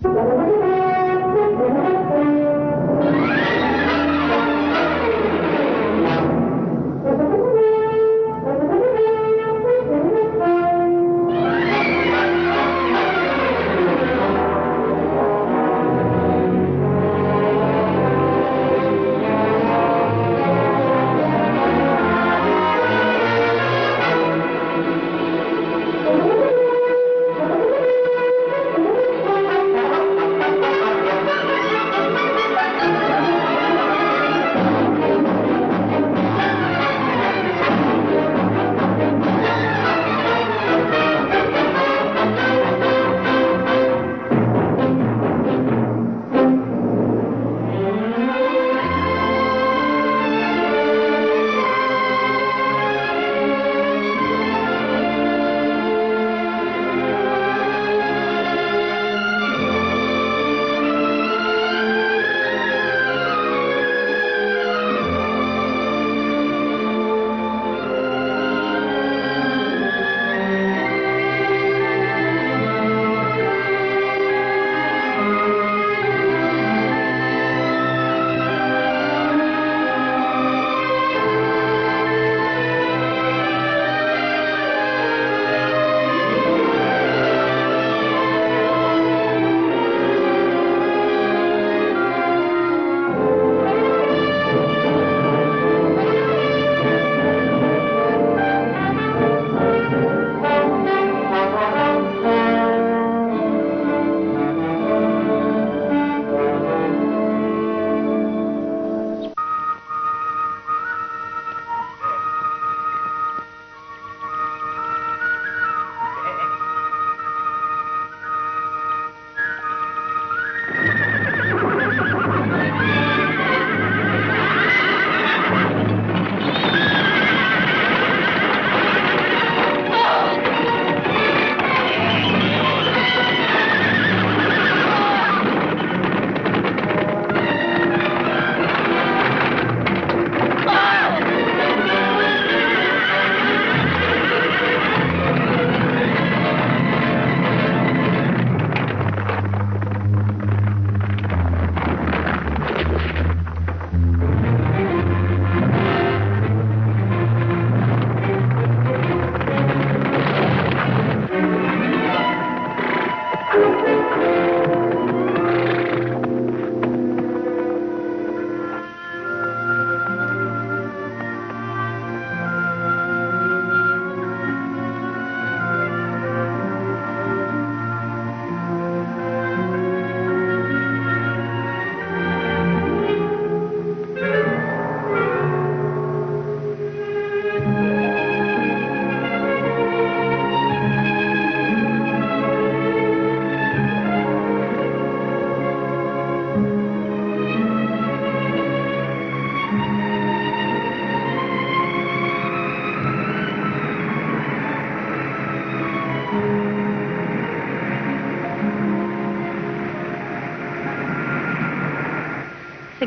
C'est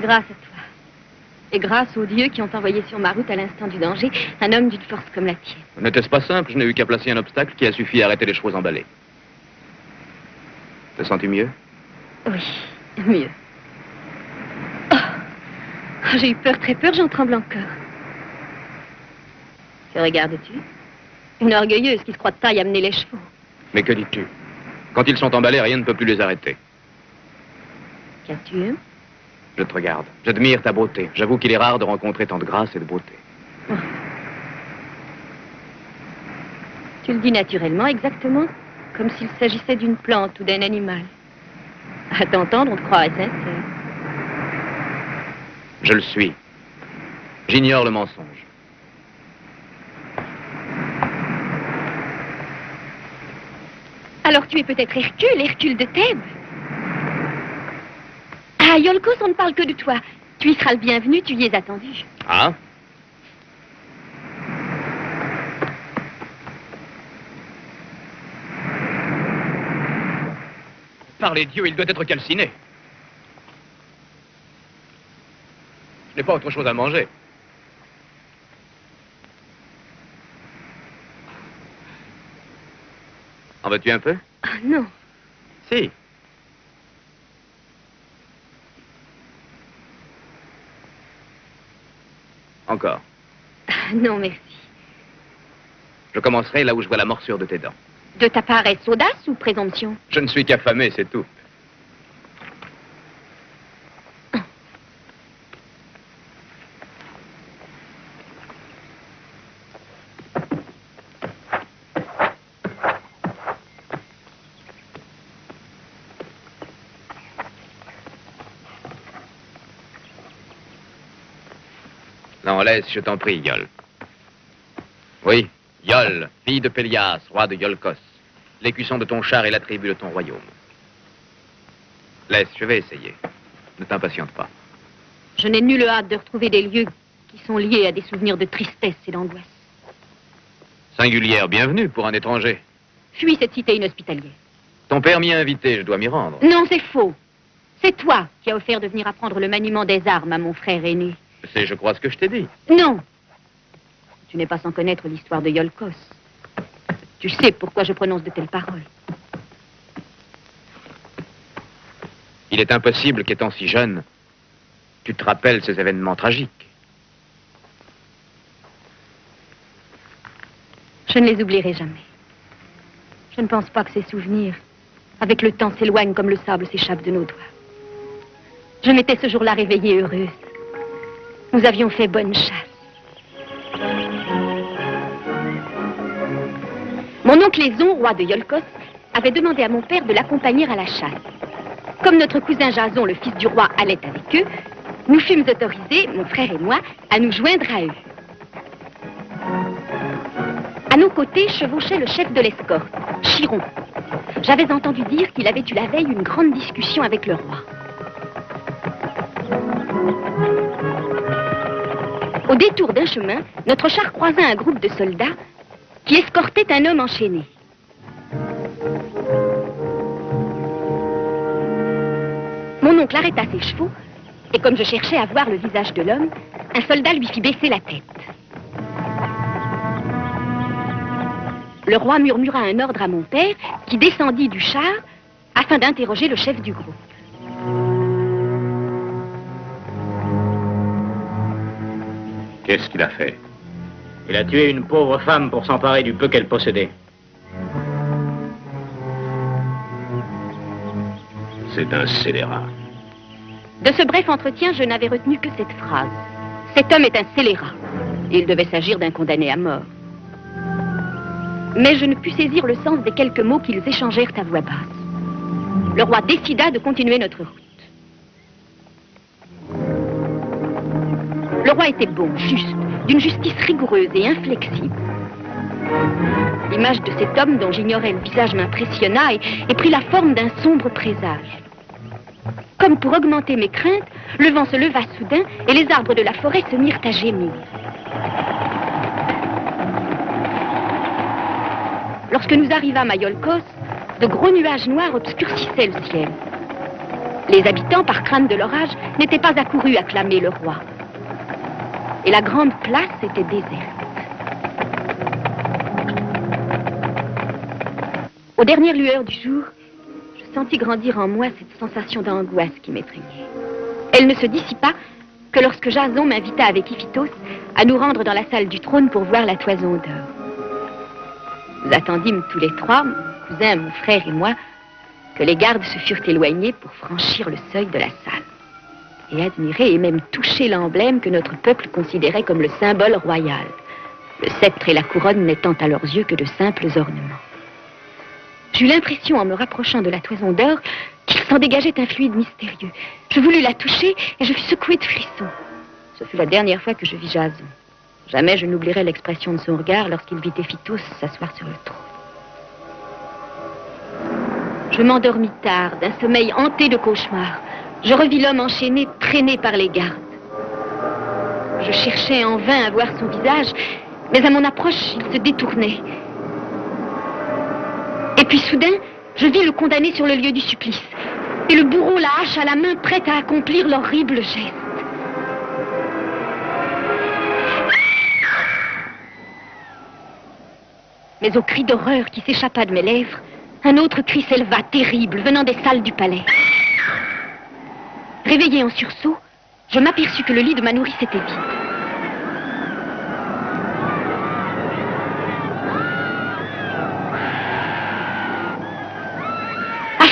grâce à toi. Et grâce aux dieux qui ont envoyé sur ma route à l'instant du danger un homme d'une force comme la tienne. N'était-ce pas simple? Je n'ai eu qu'à placer un obstacle qui a suffi à arrêter les chevaux emballés. Te sens-tu mieux? Oui, mieux. Oh, j'ai eu peur, très peur, j'en tremble encore. Que regardes-tu? Une orgueilleuse qui se croit de taille à mener les chevaux. Mais que dis-tu? Quand ils sont emballés, rien ne peut plus les arrêter. Qu'as-tu? Je te regarde. J'admire ta beauté. J'avoue qu'il est rare de rencontrer tant de grâce et de beauté. Oh. Tu le dis naturellement, exactement, comme s'il s'agissait d'une plante ou d'un animal. À t'entendre, on te croirait sincère. Je le suis. J'ignore le mensonge. Alors tu es peut-être Hercule, Hercule de Thèbes. À Iolcos, on ne parle que de toi. Tu y seras le bienvenu, tu y es attendu. Ah? Par les dieux, il doit être calciné. Je n'ai pas autre chose à manger. En veux-tu un peu? Ah non. Si. encore. Non, merci. Je commencerai là où je vois la morsure de tes dents. De ta part, est-ce audace ou présomption? Je ne suis qu'affamé, c'est tout. Non, laisse, je t'en prie, Yol. Oui, Yol, fille de Pélias, roi de Iolcos. L'écusson de ton char et la tribu de ton royaume. Laisse, je vais essayer. Ne t'impatiente pas. Je n'ai nulle hâte de retrouver des lieux qui sont liés à des souvenirs de tristesse et d'angoisse. Singulière bienvenue pour un étranger. Fuis cette cité inhospitalière. Ton père m'y a invité, je dois m'y rendre. Non, c'est faux. C'est toi qui as offert de venir apprendre le maniement des armes à mon frère aîné. C'est, je crois, ce que je t'ai dit. Non. Tu n'es pas sans connaître l'histoire de Iolcos. Tu sais pourquoi je prononce de telles paroles. Il est impossible qu'étant si jeune, tu te rappelles ces événements tragiques. Je ne les oublierai jamais. Je ne pense pas que ces souvenirs, avec le temps, s'éloignent comme le sable s'échappe de nos doigts. Je m'étais ce jour-là réveillée heureuse. Nous avions fait bonne chasse. Mon oncle Lézon, roi de Iolcos, avait demandé à mon père de l'accompagner à la chasse. Comme notre cousin Jason, le fils du roi, allait avec eux, nous fûmes autorisés, mon frère et moi, à nous joindre à eux. À nos côtés chevauchait le chef de l'escorte, Chiron. J'avais entendu dire qu'il avait eu la veille une grande discussion avec le roi. Au détour d'un chemin, notre char croisa un groupe de soldats qui escortaient un homme enchaîné. Mon oncle arrêta ses chevaux, et comme je cherchais à voir le visage de l'homme, un soldat lui fit baisser la tête. Le roi murmura un ordre à mon père, qui descendit du char afin d'interroger le chef du groupe. Qu'est-ce qu'il a fait? Il a tué une pauvre femme pour s'emparer du peu qu'elle possédait. C'est un scélérat. De ce bref entretien, je n'avais retenu que cette phrase. Cet homme est un scélérat. Il devait s'agir d'un condamné à mort. Mais je ne pus saisir le sens des quelques mots qu'ils échangèrent à voix basse. Le roi décida de continuer notre route. Le roi était bon, juste, d'une justice rigoureuse et inflexible. L'image de cet homme dont j'ignorais le visage m'impressionna et prit la forme d'un sombre présage. Comme pour augmenter mes craintes, le vent se leva soudain et les arbres de la forêt se mirent à gémir. Lorsque nous arrivâmes à Iolcos, de gros nuages noirs obscurcissaient le ciel. Les habitants, par crainte de l'orage, n'étaient pas accourus acclamer le roi. Et la grande place était déserte. Aux dernières lueurs du jour, je sentis grandir en moi cette sensation d'angoisse qui m'effrayait. Elle ne se dissipa que lorsque Jason m'invita avec Iphitos à nous rendre dans la salle du trône pour voir la toison d'or. Nous attendîmes tous les trois, mon cousin, mon frère et moi, que les gardes se furent éloignés pour franchir le seuil de la salle et admirer et même toucher l'emblème que notre peuple considérait comme le symbole royal, le sceptre et la couronne n'étant à leurs yeux que de simples ornements. J'eus l'impression, en me rapprochant de la toison d'or, qu'il s'en dégageait un fluide mystérieux. Je voulus la toucher et je fus secouée de frissons. Ce fut la dernière fois que je vis Jason. Jamais je n'oublierai l'expression de son regard lorsqu'il vit Iphitos s'asseoir sur le trône. Je m'endormis tard, d'un sommeil hanté de cauchemars. Je revis l'homme enchaîné, traîné par les gardes. Je cherchais en vain à voir son visage, mais à mon approche, il se détournait. Et puis soudain, je vis le condamné sur le lieu du supplice. Et le bourreau, la hache à la main, prêt à accomplir l'horrible geste. Mais au cri d'horreur qui s'échappa de mes lèvres, un autre cri s'éleva, terrible, venant des salles du palais. Réveillée en sursaut, je m'aperçus que le lit de ma nourrice était vide.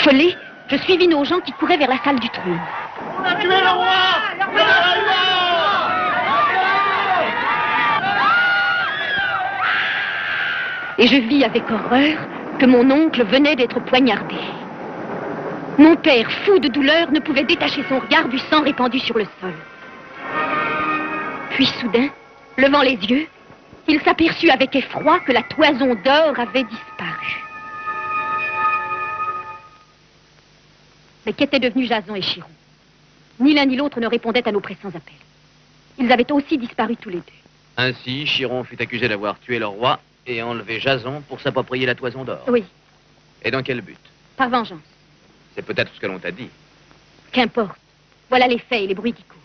Affolée, je suivis nos gens qui couraient vers la salle du trône. On a tué le roi! Et je vis avec horreur que mon oncle venait d'être poignardé. Mon père, fou de douleur, ne pouvait détacher son regard du sang répandu sur le sol. Puis soudain, levant les yeux, il s'aperçut avec effroi que la toison d'or avait disparu. Mais qu'étaient devenus Jason et Chiron? Ni l'un ni l'autre ne répondait à nos pressants appels. Ils avaient aussi disparu tous les deux. Ainsi, Chiron fut accusé d'avoir tué le roi et enlevé Jason pour s'approprier la toison d'or. Oui, Et dans quel but? par vengeance. C'est peut-être ce que l'on t'a dit. Qu'importe. Voilà les faits et les bruits qui courent.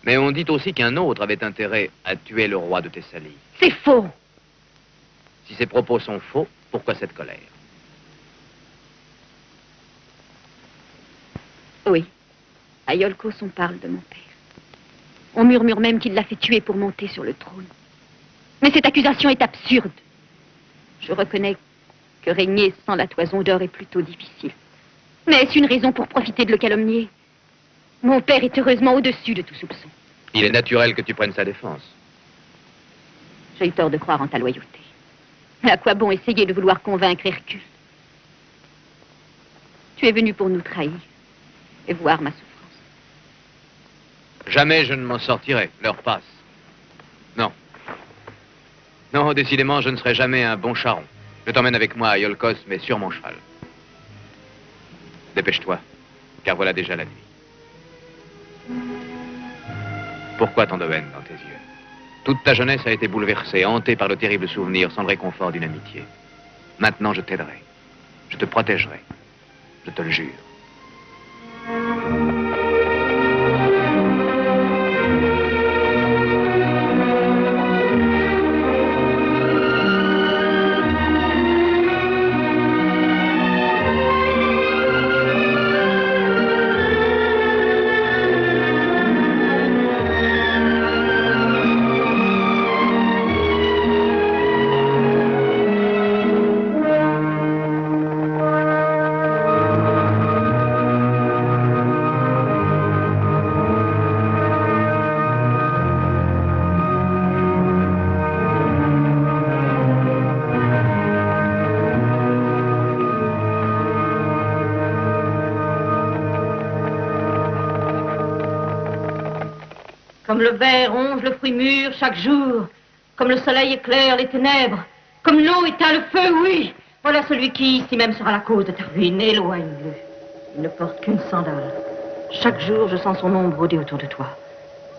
Mais on dit aussi qu'un autre avait intérêt à tuer le roi de Thessalie. C'est faux. Si ces propos sont faux, pourquoi cette colère? Oui. À Iolcos, on parle de mon père. On murmure même qu'il l'a fait tuer pour monter sur le trône. Mais cette accusation est absurde. Je reconnais que régner sans la toison d'or est plutôt difficile. Mais est-ce une raison pour profiter de le calomnier? Mon père est heureusement au-dessus de tout soupçon. Il est naturel que tu prennes sa défense. J'ai eu tort de croire en ta loyauté. À quoi bon essayer de vouloir convaincre Hercule? Tu es venu pour nous trahir et voir ma souffrance. Jamais je ne m'en sortirai. L'heure passe. Non. Non, décidément, je ne serai jamais un bon charron. Je t'emmène avec moi à Iolcos, mais sur mon cheval. Dépêche-toi, car voilà déjà la nuit. Pourquoi tant de haine dans tes yeux? Toute ta jeunesse a été bouleversée, hantée par le terrible souvenir, sans le réconfort d'une amitié. Maintenant, je t'aiderai. Je te protégerai. Je te le jure. Comme le ver ronge le fruit mûr chaque jour, comme le soleil éclaire les ténèbres, comme l'eau éteint le feu, oui. Voilà celui qui, ici même, sera la cause de ta ruine. Éloigne-le. Il ne porte qu'une sandale. Chaque jour, je sens son ombre rôder autour de toi.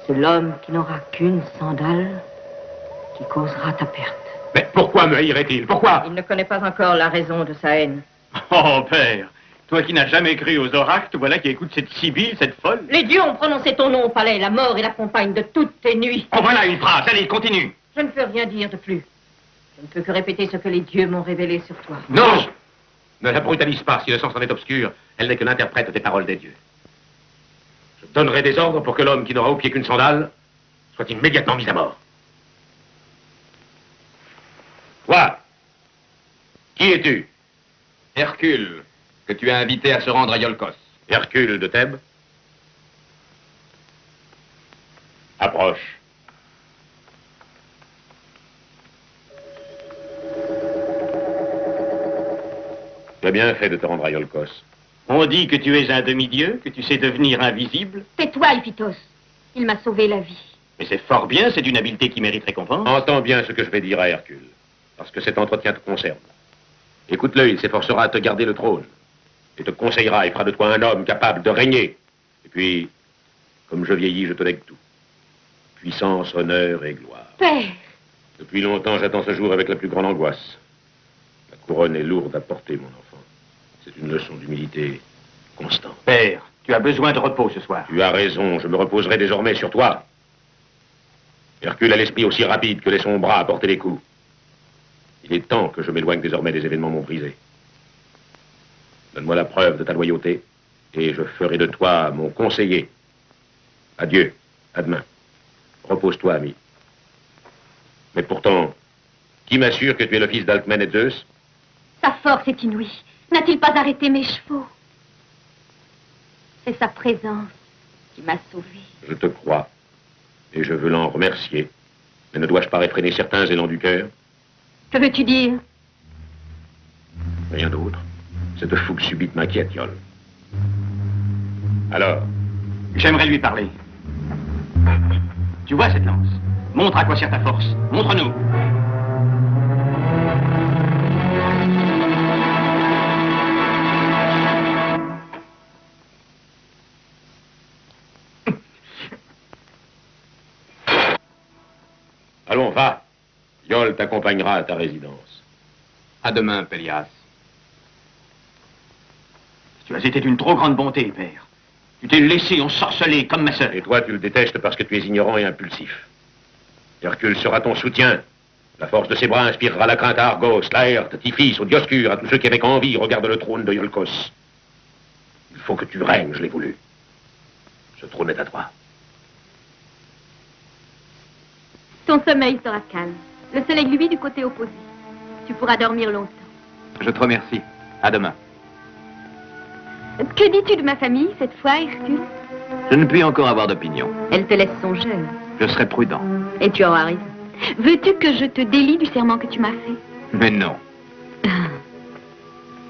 C'est l'homme qui n'aura qu'une sandale qui causera ta perte. Mais pourquoi me haïrait-il? Pourquoi? Il ne connaît pas encore la raison de sa haine. Oh, père, toi qui n'as jamais cru aux oracles, voilà qui écoute cette sibylle, cette folle. Les dieux ont prononcé ton nom au palais. La mort est la compagne de toutes tes nuits. Oh, voilà une phrase. Allez, continue. Je ne peux rien dire de plus. Je ne peux que répéter ce que les dieux m'ont révélé sur toi. Non! Ne la brutalise pas. Si le sens en est obscur, elle n'est que l'interprète des paroles des dieux. Je donnerai des ordres pour que l'homme qui n'aura au pied qu'une sandale soit immédiatement mis à mort. Toi, qui es-tu? Hercule, que tu as invité à se rendre à Iolcos. Hercule de Thèbes? Approche. Tu as bien fait de te rendre à Iolcos. On dit que tu es un demi-dieu, que tu sais devenir invisible. Tais-toi, Iphitos. Il m'a sauvé la vie. Mais c'est fort bien, c'est une habileté qui mérite récompense. Entends bien ce que je vais dire à Hercule, parce que cet entretien te concerne. Écoute-le, il s'efforcera de te garder le trône. Et te conseillera et fera de toi un homme capable de régner. Et puis, comme je vieillis, je te lègue tout. Puissance, honneur et gloire. Père! Depuis longtemps, j'attends ce jour avec la plus grande angoisse. La couronne est lourde à porter, mon enfant. C'est une leçon d'humilité constante. Père, tu as besoin de repos ce soir. Tu as raison, je me reposerai désormais sur toi. Hercule a l'esprit aussi rapide que l'est son bras à porter les coups. Il est temps que je m'éloigne désormais des événements m'ont brisé. Donne-moi la preuve de ta loyauté, et je ferai de toi mon conseiller. Adieu, à demain. Repose-toi, ami. Mais pourtant, qui m'assure que tu es le fils d'Alcmène et de Zeus? Sa force est inouïe. N'a-t-il pas arrêté mes chevaux? C'est sa présence qui m'a sauvée. Je te crois. Et je veux l'en remercier. Mais ne dois-je pas réfréner certains élans du cœur? Que veux-tu dire? Rien d'autre. Cette fougue subite m'inquiète, Yol. Alors? J'aimerais lui parler. Tu vois cette lance? Montre à quoi sert ta force. Montre-nous. Allons, va. Yol t'accompagnera à ta résidence. À demain, Pélias. Tu as été d'une trop grande bonté, père. Tu t'es laissé ensorceler comme ma sœur. Et toi, tu le détestes parce que tu es ignorant et impulsif. Hercule sera ton soutien. La force de ses bras inspirera la crainte à Argos, Laerte, Tiphys, au Dioscure, à tous ceux qui avec envie regardent le trône de Iolcos. Il faut que tu règnes, je l'ai voulu. Ce trône est à toi. Ton sommeil sera calme. Le soleil, lui, du côté opposé. Tu pourras dormir longtemps. Je te remercie. À demain. Que dis-tu de ma famille, cette fois, Hercule? Je ne puis encore avoir d'opinion. Elle te laisse songer. Je serai prudent. Et tu auras raison. Veux-tu que je te délie du serment que tu m'as fait? Mais non.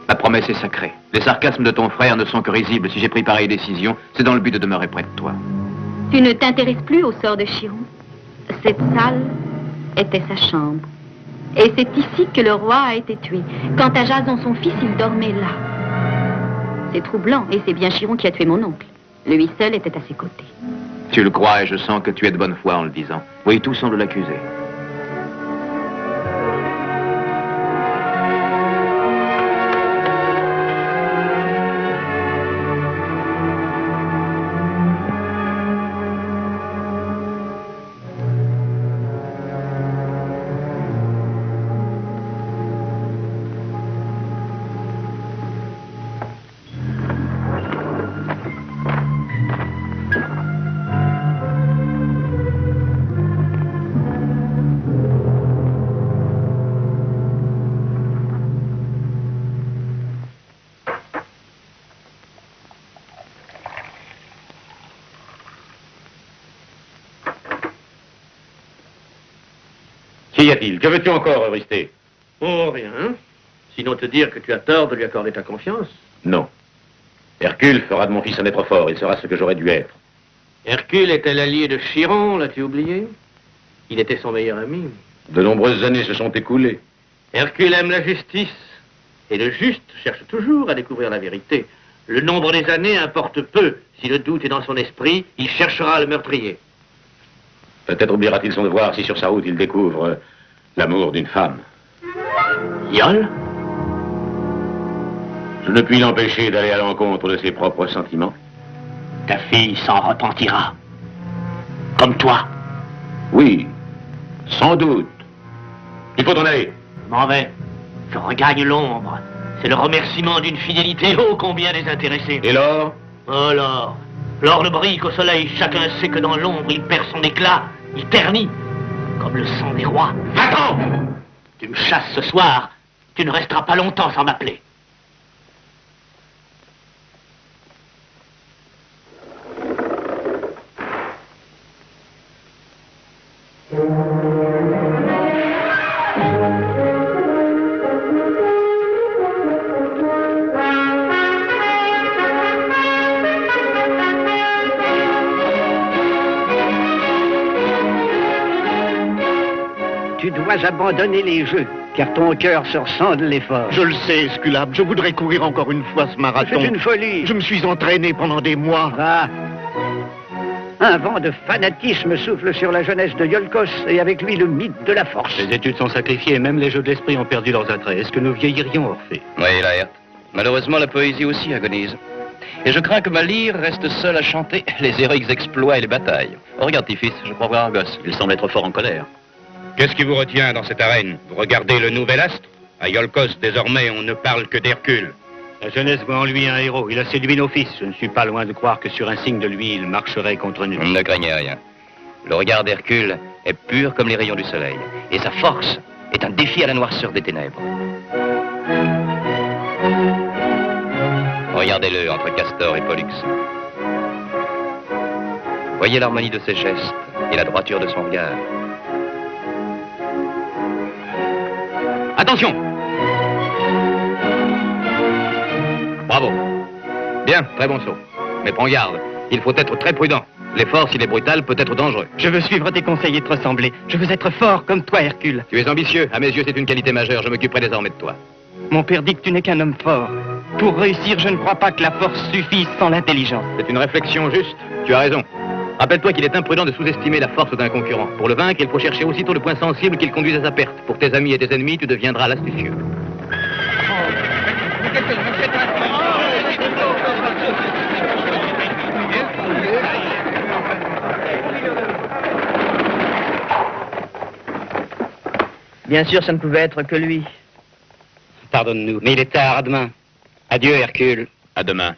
La promesse est sacrée. Les sarcasmes de ton frère ne sont que risibles. Si j'ai pris pareille décision, c'est dans le but de demeurer près de toi. Tu ne t'intéresses plus au sort de Chiron. Cette salle était sa chambre. Et c'est ici que le roi a été tué. Quant à Jason, son fils, il dormait là. C'est troublant, et c'est bien Chiron qui a tué mon oncle. Lui seul était à ses côtés. Tu le crois et je sens que tu es de bonne foi en le disant. Oui, tout semble l'accuser. Qu'y a-t-il? Que veux-tu encore, Eurysthée? Oh, rien. Sinon te dire que tu as tort de lui accorder ta confiance. Non. Hercule fera de mon fils un être fort. Il sera ce que j'aurais dû être. Hercule était l'allié de Chiron, l'as-tu oublié? Il était son meilleur ami. De nombreuses années se sont écoulées. Hercule aime la justice. Et le juste cherche toujours à découvrir la vérité. Le nombre des années importe peu. Si le doute est dans son esprit, il cherchera le meurtrier. Peut-être oubliera-t-il son devoir si sur sa route il découvre l'amour d'une femme. Iol? Je ne puis l'empêcher d'aller à l'encontre de ses propres sentiments. Ta fille s'en repentira. Comme toi. Oui, sans doute. Il faut en aller. M'en vais. Je regagne l'ombre. C'est le remerciement d'une fidélité ô combien désintéressée. Et l'or? Oh l'or. L'or ne brille qu'au soleil. Chacun sait que dans l'ombre, il perd son éclat. Il ternit. Comme le sang des rois. Attends! Tu me chasses ce soir. Tu ne resteras pas longtemps sans m'appeler. Tu dois abandonner les jeux, car ton cœur se ressent de l'effort. Je le sais, Esculape, je voudrais courir encore une fois ce marathon. C'est une folie. Je me suis entraîné pendant des mois. Va. Un vent de fanatisme souffle sur la jeunesse de Iolcos et avec lui le mythe de la force. Les études sont sacrifiées et même les jeux de l'esprit ont perdu leurs attraits. Est-ce que nous vieillirions, Orphée? Oui, Laerte. Malheureusement, la poésie aussi agonise. Et je crains que ma lyre reste seule à chanter les héroïques exploits et les batailles. Oh, regarde, Tiphys, je crois voir Argos. Il semble être fort en colère. Qu'est-ce qui vous retient dans cette arène? Vous regardez le nouvel astre? À Iolcos, désormais, on ne parle que d'Hercule. La jeunesse voit en lui un héros. Il a séduit nos fils. Je ne suis pas loin de croire que sur un signe de lui, il marcherait contre nous. Ne craignez rien. Le regard d'Hercule est pur comme les rayons du soleil. Et sa force est un défi à la noirceur des ténèbres. Regardez-le entre Castor et Pollux. Voyez l'harmonie de ses gestes et la droiture de son regard. Attention! Bravo. Bien, très bon saut. Mais prends garde, il faut être très prudent. L'effort, s'il est brutal, peut être dangereux. Je veux suivre tes conseils et te ressembler. Je veux être fort comme toi, Hercule. Tu es ambitieux. À mes yeux, c'est une qualité majeure. Je m'occuperai désormais de toi. Mon père dit que tu n'es qu'un homme fort. Pour réussir, je ne crois pas que la force suffise sans l'intelligence. C'est une réflexion juste. Tu as raison. Rappelle-toi qu'il est imprudent de sous-estimer la force d'un concurrent. Pour le vaincre, il faut chercher aussitôt le point sensible qui le conduise à sa perte. Pour tes amis et tes ennemis, tu deviendras l'astucieux. Bien sûr, ça ne pouvait être que lui. Pardonne-nous, mais il est tard, à demain. Adieu, Hercule. À demain.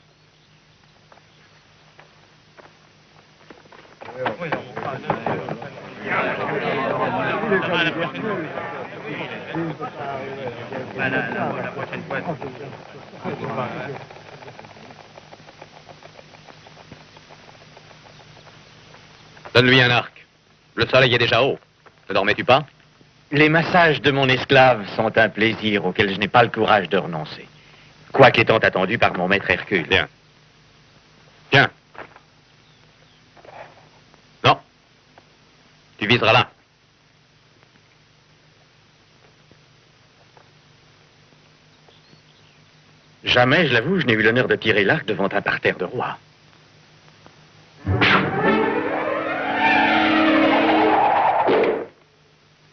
Donne-lui un arc. Le soleil est déjà haut. Ne dormais-tu pas? Les massages de mon esclave sont un plaisir auquel je n'ai pas le courage de renoncer. Quoique étant attendu par mon maître Hercule. Bien. Tiens. Non. Tu viseras là. Jamais, je l'avoue, je n'ai eu l'honneur de tirer l'arc devant un parterre de rois.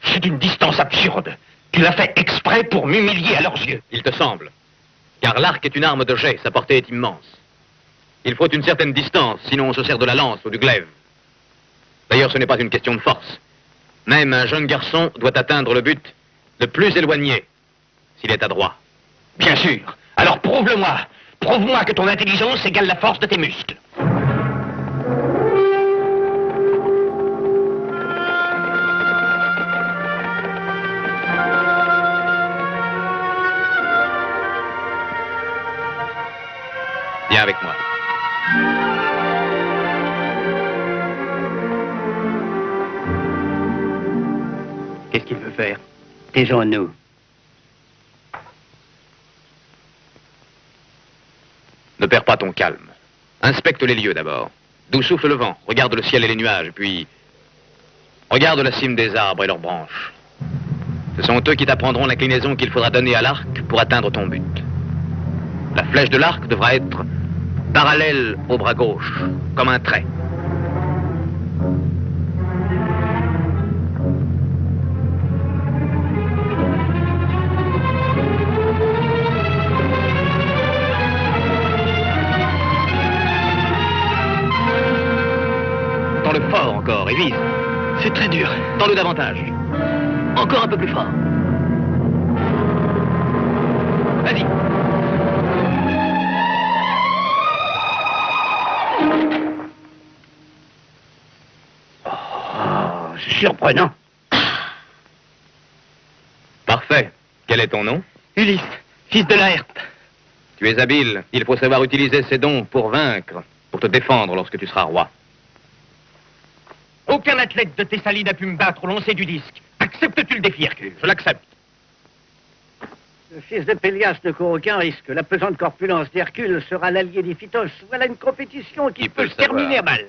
C'est une distance absurde. Tu l'as fait exprès pour m'humilier à leurs yeux. Il te semble. Car l'arc est une arme de jet, sa portée est immense. Il faut une certaine distance, sinon on se sert de la lance ou du glaive. D'ailleurs, ce n'est pas une question de force. Même un jeune garçon doit atteindre le but le plus éloigné, s'il est adroit. Bien sûr. Alors prouve-le-moi. Prouve-moi que ton intelligence égale la force de tes muscles. Viens avec moi. Qu'est-ce qu'il veut faire? Taisons-nous. Ne perds pas ton calme. Inspecte les lieux d'abord. D'où souffle le vent. Regarde le ciel et les nuages, puis regarde la cime des arbres et leurs branches. Ce sont eux qui t'apprendront l'inclinaison qu'il faudra donner à l'arc pour atteindre ton but. La flèche de l'arc devra être parallèle au bras gauche, comme un trait. Tends-le fort encore et vise. C'est très dur. Tends-le davantage. Encore un peu plus fort. Vas-y. Oh, c'est surprenant. Parfait. Quel est ton nom? Ulysse, fils de Laerte. Tu es habile. Il faut savoir utiliser ses dons pour vaincre, pour te défendre lorsque tu seras roi. Aucun athlète de Thessalie n'a pu me battre au lancer du disque. Acceptes-tu le défi, Hercule? Je l'accepte. Le fils de Pélias ne court aucun risque. La pesante corpulence d'Hercule sera l'allié d'Iphitos. Voilà une compétition qui peut se terminer à mal.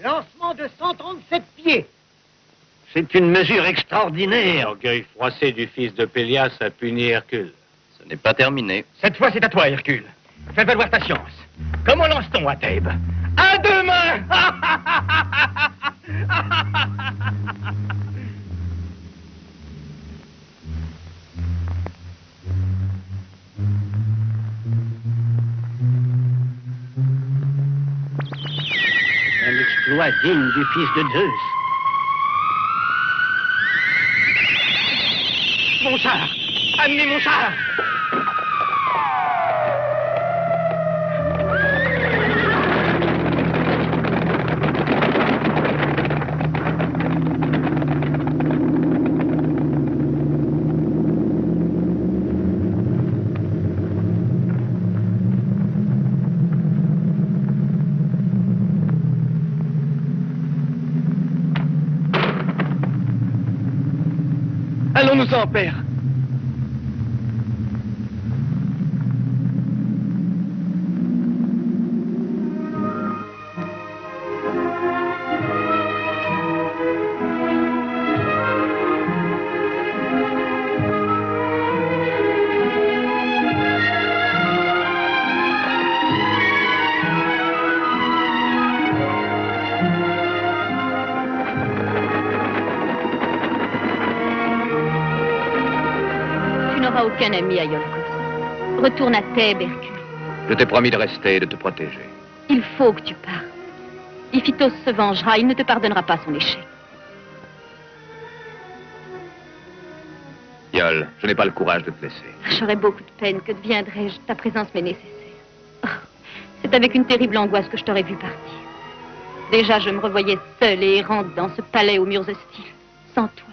Lancement de 137 pieds. C'est une mesure extraordinaire. L'orgueil froissé du fils de Pélias a puni Hercule. Ce n'est pas terminé. Cette fois, c'est à toi, Hercule. Fais valoir ta science. Comment lance-t-on à Thèbes? À deux mains. Un exploit digne du fils de Zeus. Mon char! Amenez mon char! sang, père. Aucun ami à Iolcos. Retourne à Thèbes, Hercule. Je t'ai promis de rester et de te protéger. Il faut que tu partes. Iphitos se vengera, il ne te pardonnera pas son échec. Iol, je n'ai pas le courage de te laisser. J'aurais beaucoup de peine, que deviendrais-je? Ta présence m'est nécessaire. Oh, c'est avec une terrible angoisse que je t'aurais vu partir. Déjà, je me revoyais seule et errante dans ce palais aux murs hostiles, sans toi.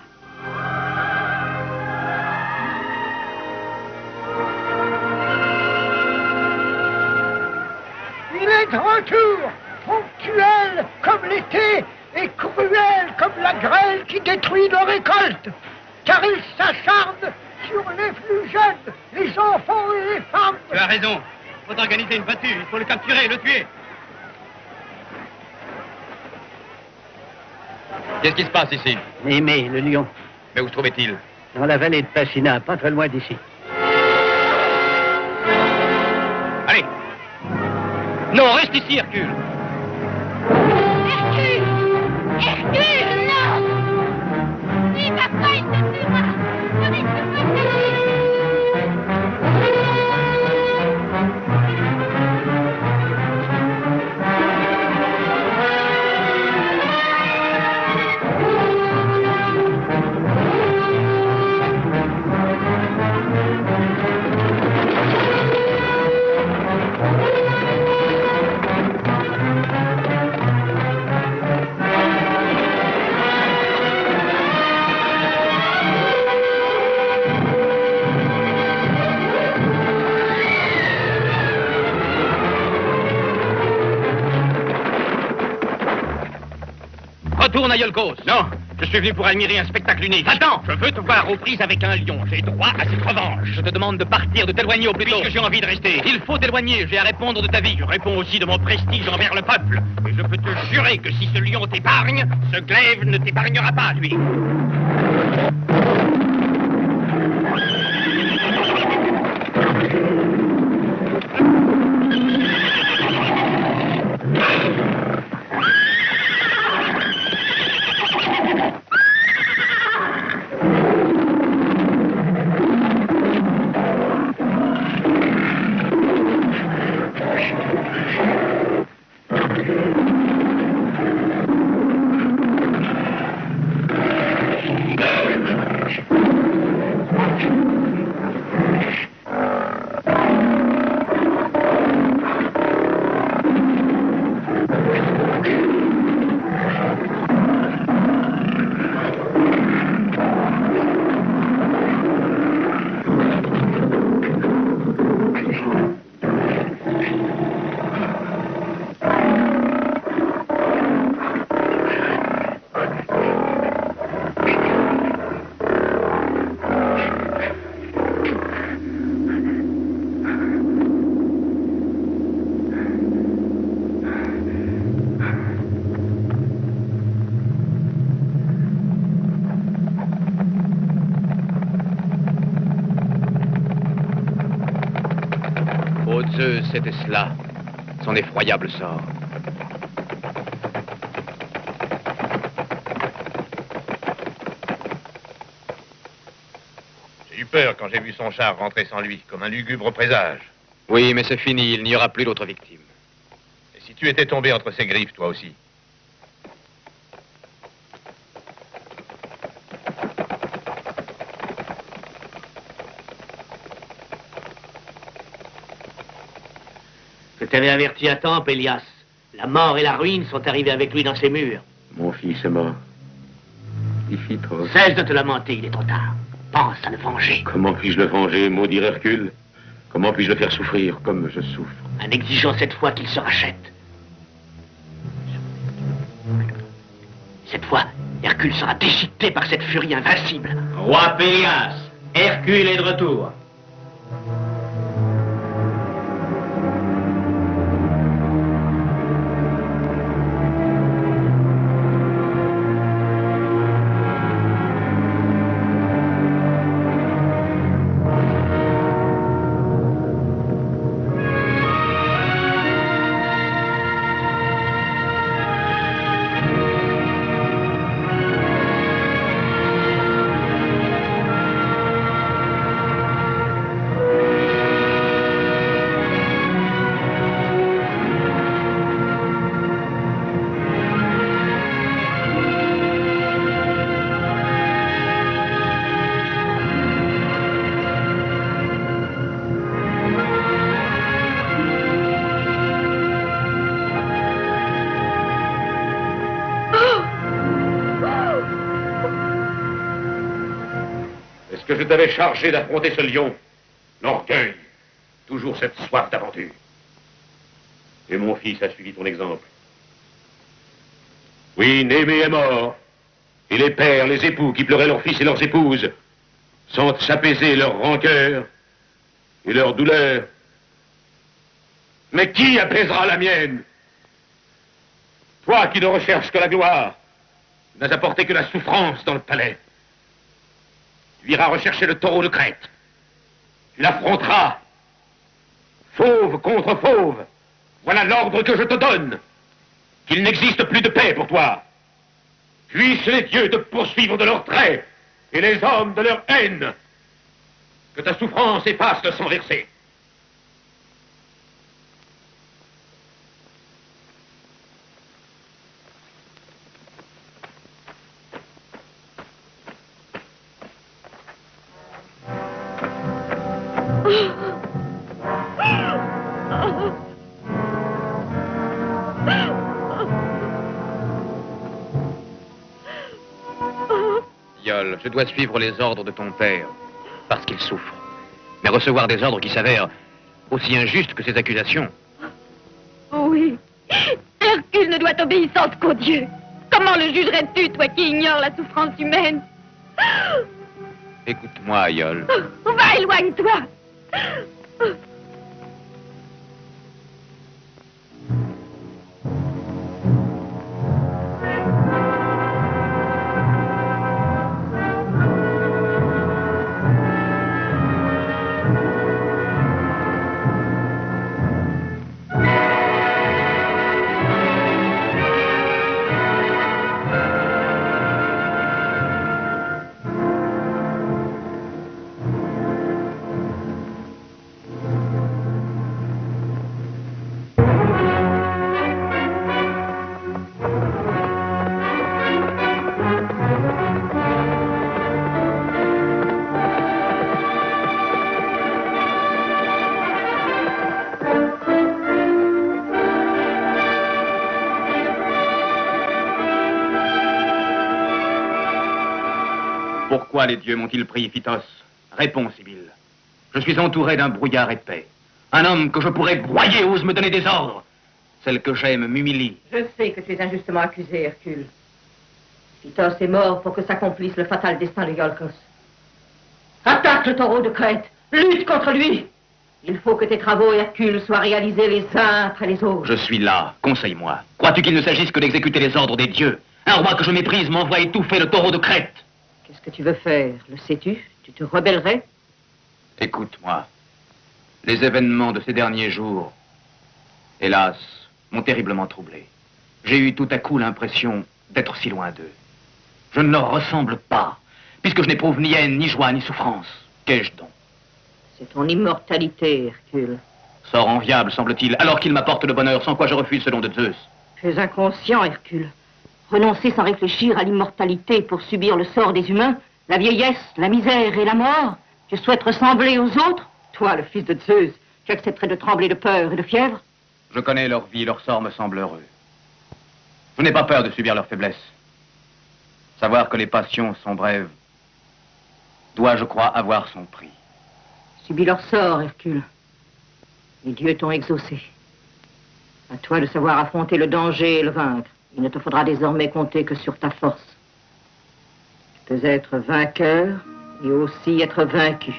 De retour, ponctuel comme l'été et cruel comme la grêle qui détruit nos récoltes, car il s'acharne sur les plus jeunes, les enfants et les femmes. Tu as raison. Il faut organiser une battue. Il faut le capturer et le tuer. Qu'est-ce qui se passe ici? Némée, le lion. Mais où se trouvait-il? Dans la vallée de Passina, pas très loin d'ici. Allez. Non, reste ici, Hercule. Hercule! Hercule, non! S'il va pas, il te tuera! Ne risque pas Retourne à Iolcos. Non, je suis venu pour admirer un spectacle unique. Attends, je veux te voir aux prises avec un lion. J'ai droit à cette revanche. Je te demande de partir, de t'éloigner au plus tôt. Puisque j'ai envie de rester. Il faut t'éloigner, j'ai à répondre de ta vie. Je réponds aussi de mon prestige envers le peuple. Et je peux te jurer que si ce lion t'épargne, ce glaive ne t'épargnera pas, lui. Zeus, c'était cela, son effroyable sort. J'ai eu peur quand j'ai vu son char rentrer sans lui, comme un lugubre présage. Oui, mais c'est fini, il n'y aura plus d'autres victimes. Et si tu étais tombé entre ses griffes, toi aussi? Je t'avais averti à temps, Pélias. La mort et la ruine sont arrivées avec lui dans ses murs. Mon fils est mort. Iphitos. Cesse de te lamenter, il est trop tard. Pense à le venger. Comment puis-je le venger, maudit Hercule? Comment puis-je le faire souffrir comme je souffre? En exigeant cette fois qu'il se rachète. Cette fois, Hercule sera déchiqueté par cette furie invincible. Roi Pélias, Hercule est de retour. Que je t'avais chargé d'affronter ce lion. L'orgueil. Toujours cette soif d'aventure. Et mon fils a suivi ton exemple. Oui, Némée est mort. Et les pères, les époux qui pleuraient leurs fils et leurs épouses sentent s'apaiser leur rancœur et leur douleur. Mais qui apaisera la mienne? Toi qui ne recherches que la gloire, n'as apporté que la souffrance dans le palais. Tu iras rechercher le taureau de Crète. Tu l'affronteras. Fauve contre fauve. Voilà l'ordre que je te donne. Qu'il n'existe plus de paix pour toi. Puissent les dieux te poursuivre de leurs traits et les hommes de leur haine. Que ta souffrance efface le sang versé. Iole, je dois suivre les ordres de ton père, parce qu'il souffre. Mais recevoir des ordres qui s'avèrent aussi injustes que ses accusations. Oui, Hercule ne doit obéissance qu'aux dieux. Comment le jugerais-tu, toi qui ignores la souffrance humaine? Écoute-moi, Iole. Va, éloigne-toi. Pourquoi les dieux m'ont-ils pris, Iphitos? Réponds, Sibylle. Je suis entouré d'un brouillard épais. Un homme que je pourrais broyer ose me donner des ordres. Celle que j'aime m'humilie. Je sais que tu es injustement accusé, Hercule. Iphitos est mort pour que s'accomplisse le fatal destin de Iolcos. Attaque le taureau de Crète. Lutte contre lui. Il faut que tes travaux, Hercule, soient réalisés les uns après les autres. Je suis là. Conseille-moi. Crois-tu qu'il ne s'agisse que d'exécuter les ordres des dieux? Un roi que je méprise m'envoie étouffer le taureau de Crète. Qu'est-ce que tu veux faire? Le sais-tu? Tu te rebellerais? Écoute-moi. Les événements de ces derniers jours, hélas, m'ont terriblement troublé. J'ai eu tout à coup l'impression d'être si loin d'eux. Je ne leur ressemble pas, puisque je n'éprouve ni haine, ni joie, ni souffrance. Qu'ai-je donc? C'est ton immortalité, Hercule. Sort enviable, semble-t-il, alors qu'il m'apporte le bonheur, sans quoi je refuse ce don de Zeus. Tu es inconscient, Hercule. Renoncer sans réfléchir à l'immortalité pour subir le sort des humains, la vieillesse, la misère et la mort. Tu souhaites ressembler aux autres? Toi, le fils de Zeus, tu accepterais de trembler de peur et de fièvre? Je connais leur vie, leur sort me semble heureux. Je n'ai pas peur de subir leur faiblesse. Savoir que les passions sont brèves doit, je crois, avoir son prix. Subis leur sort, Hercule. Les dieux t'ont exaucé. À toi de savoir affronter le danger et le vaincre. Il ne te faudra désormais compter que sur ta force. peux être vainqueur et aussi être vaincu.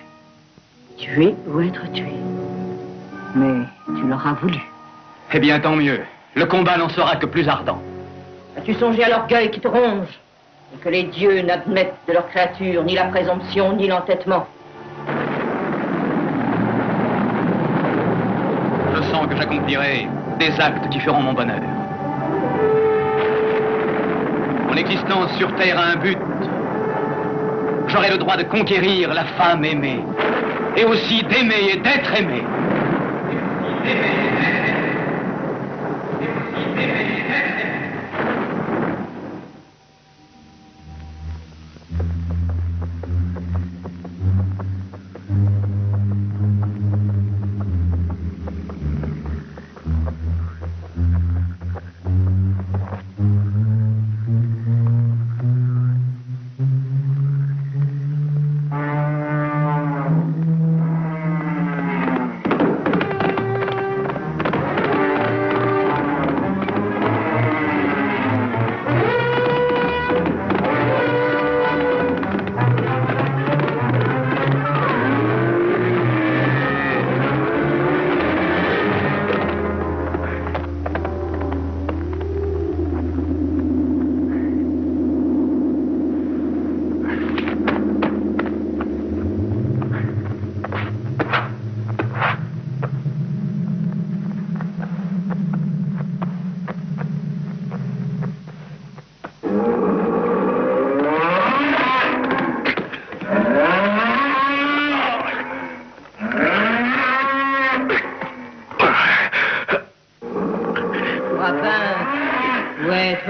Tuer ou être tué. Mais tu l'auras voulu. Eh bien, tant mieux. Le combat n'en sera que plus ardent. As-tu songé à l'orgueil qui te ronge et que les dieux n'admettent de leur créature ni la présomption ni l'entêtement? Je sens que j'accomplirai des actes qui feront mon bonheur. Mon existence sur Terre a un but. J'aurai le droit de conquérir la femme aimée. Et aussi d'aimer et d'être aimé.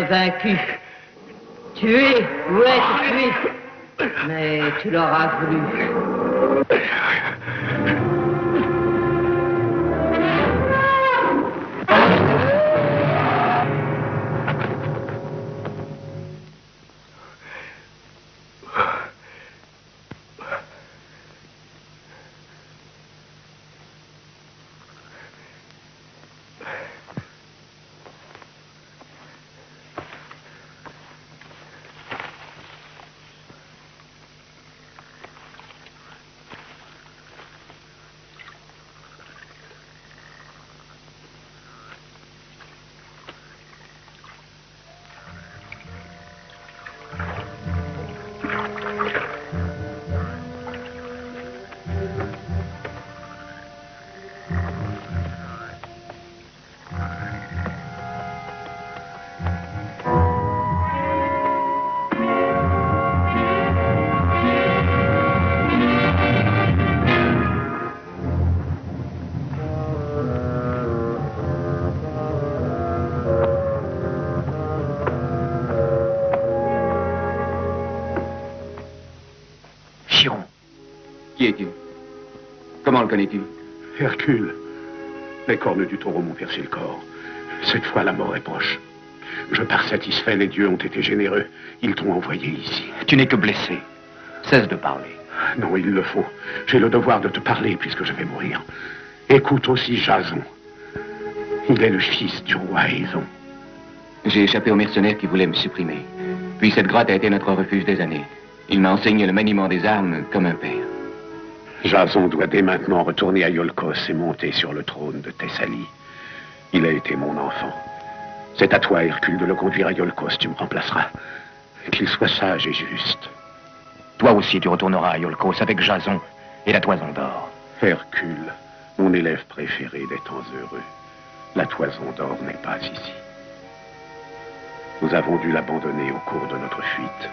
Vaincu, tué ou être tué, mais tu l'auras voulu. Qui es-tu? Comment le connais-tu? Hercule. Les cornes du taureau m'ont percé le corps. Cette fois, la mort est proche. Je pars satisfait, les dieux ont été généreux. Ils t'ont envoyé ici. Tu n'es que blessé. Cesse de parler. Non, il le faut. J'ai le devoir de te parler puisque je vais mourir. Écoute aussi Jason. Il est le fils du roi Aéson. J'ai échappé aux mercenaires qui voulaient me supprimer. Puis cette grotte a été notre refuge des années. Il m'a enseigné le maniement des armes comme un père. Jason doit dès maintenant retourner à Iolcos et monter sur le trône de Thessalie. Il a été mon enfant. C'est à toi, Hercule, de le conduire à Iolcos. Tu me remplaceras. Qu'il soit sage et juste. Toi aussi, tu retourneras à Iolcos avec Jason et la toison d'or. Hercule, mon élève préféré des temps heureux. La toison d'or n'est pas ici. Nous avons dû l'abandonner au cours de notre fuite.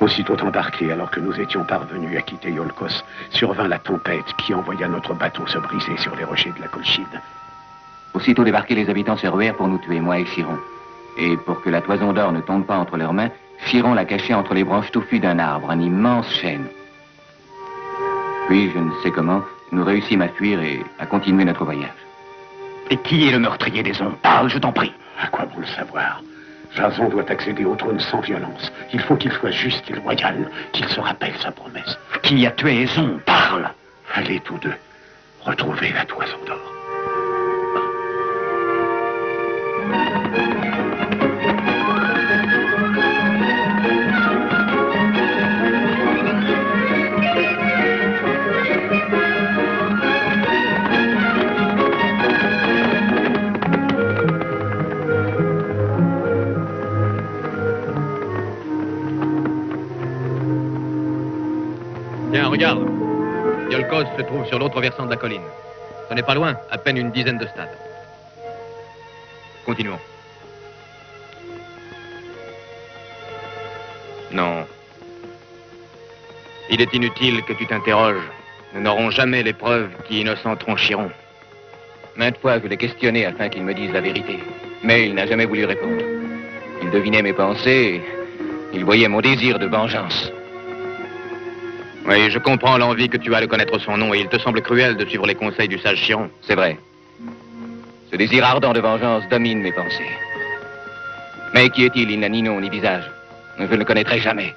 Aussitôt embarqués, alors que nous étions parvenus à quitter Iolcos, survint la tempête qui envoya notre bateau se briser sur les rochers de la Colchide. Aussitôt débarqués, les habitants se ruèrent pour nous tuer, moi et Chiron. Et pour que la toison d'or ne tombe pas entre leurs mains, Chiron l'a cachée entre les branches touffues d'un arbre, un immense chêne. Puis, je ne sais comment, nous réussîmes à fuir et à continuer notre voyage. Et qui est le meurtrier des hommes? Parle, je t'en prie. À quoi bon le savoir? Jason doit accéder au trône sans violence. Il faut qu'il soit juste et loyal, qu'il se rappelle sa promesse. Qui a tué Aéson? Parle! Allez tous deux, retrouver la toison d'or. regarde. Yolkos se trouve sur l'autre versant de la colline. Ce n'est pas loin, à peine une dizaine de stades. Continuons. Non. Il est inutile que tu t'interroges. Nous n'aurons jamais les preuves qui innocenteront Chiron. Maintes fois, je l'ai questionné afin qu'il me dise la vérité. Mais il n'a jamais voulu répondre. Il devinait mes pensées, il voyait mon désir de vengeance. Oui, je comprends l'envie que tu as de connaître son nom et il te semble cruel de suivre les conseils du sage Chiron. C'est vrai. Ce désir ardent de vengeance domine mes pensées. Mais qui est-il? Il n'a ni nom ni visage. Je ne le connaîtrai jamais.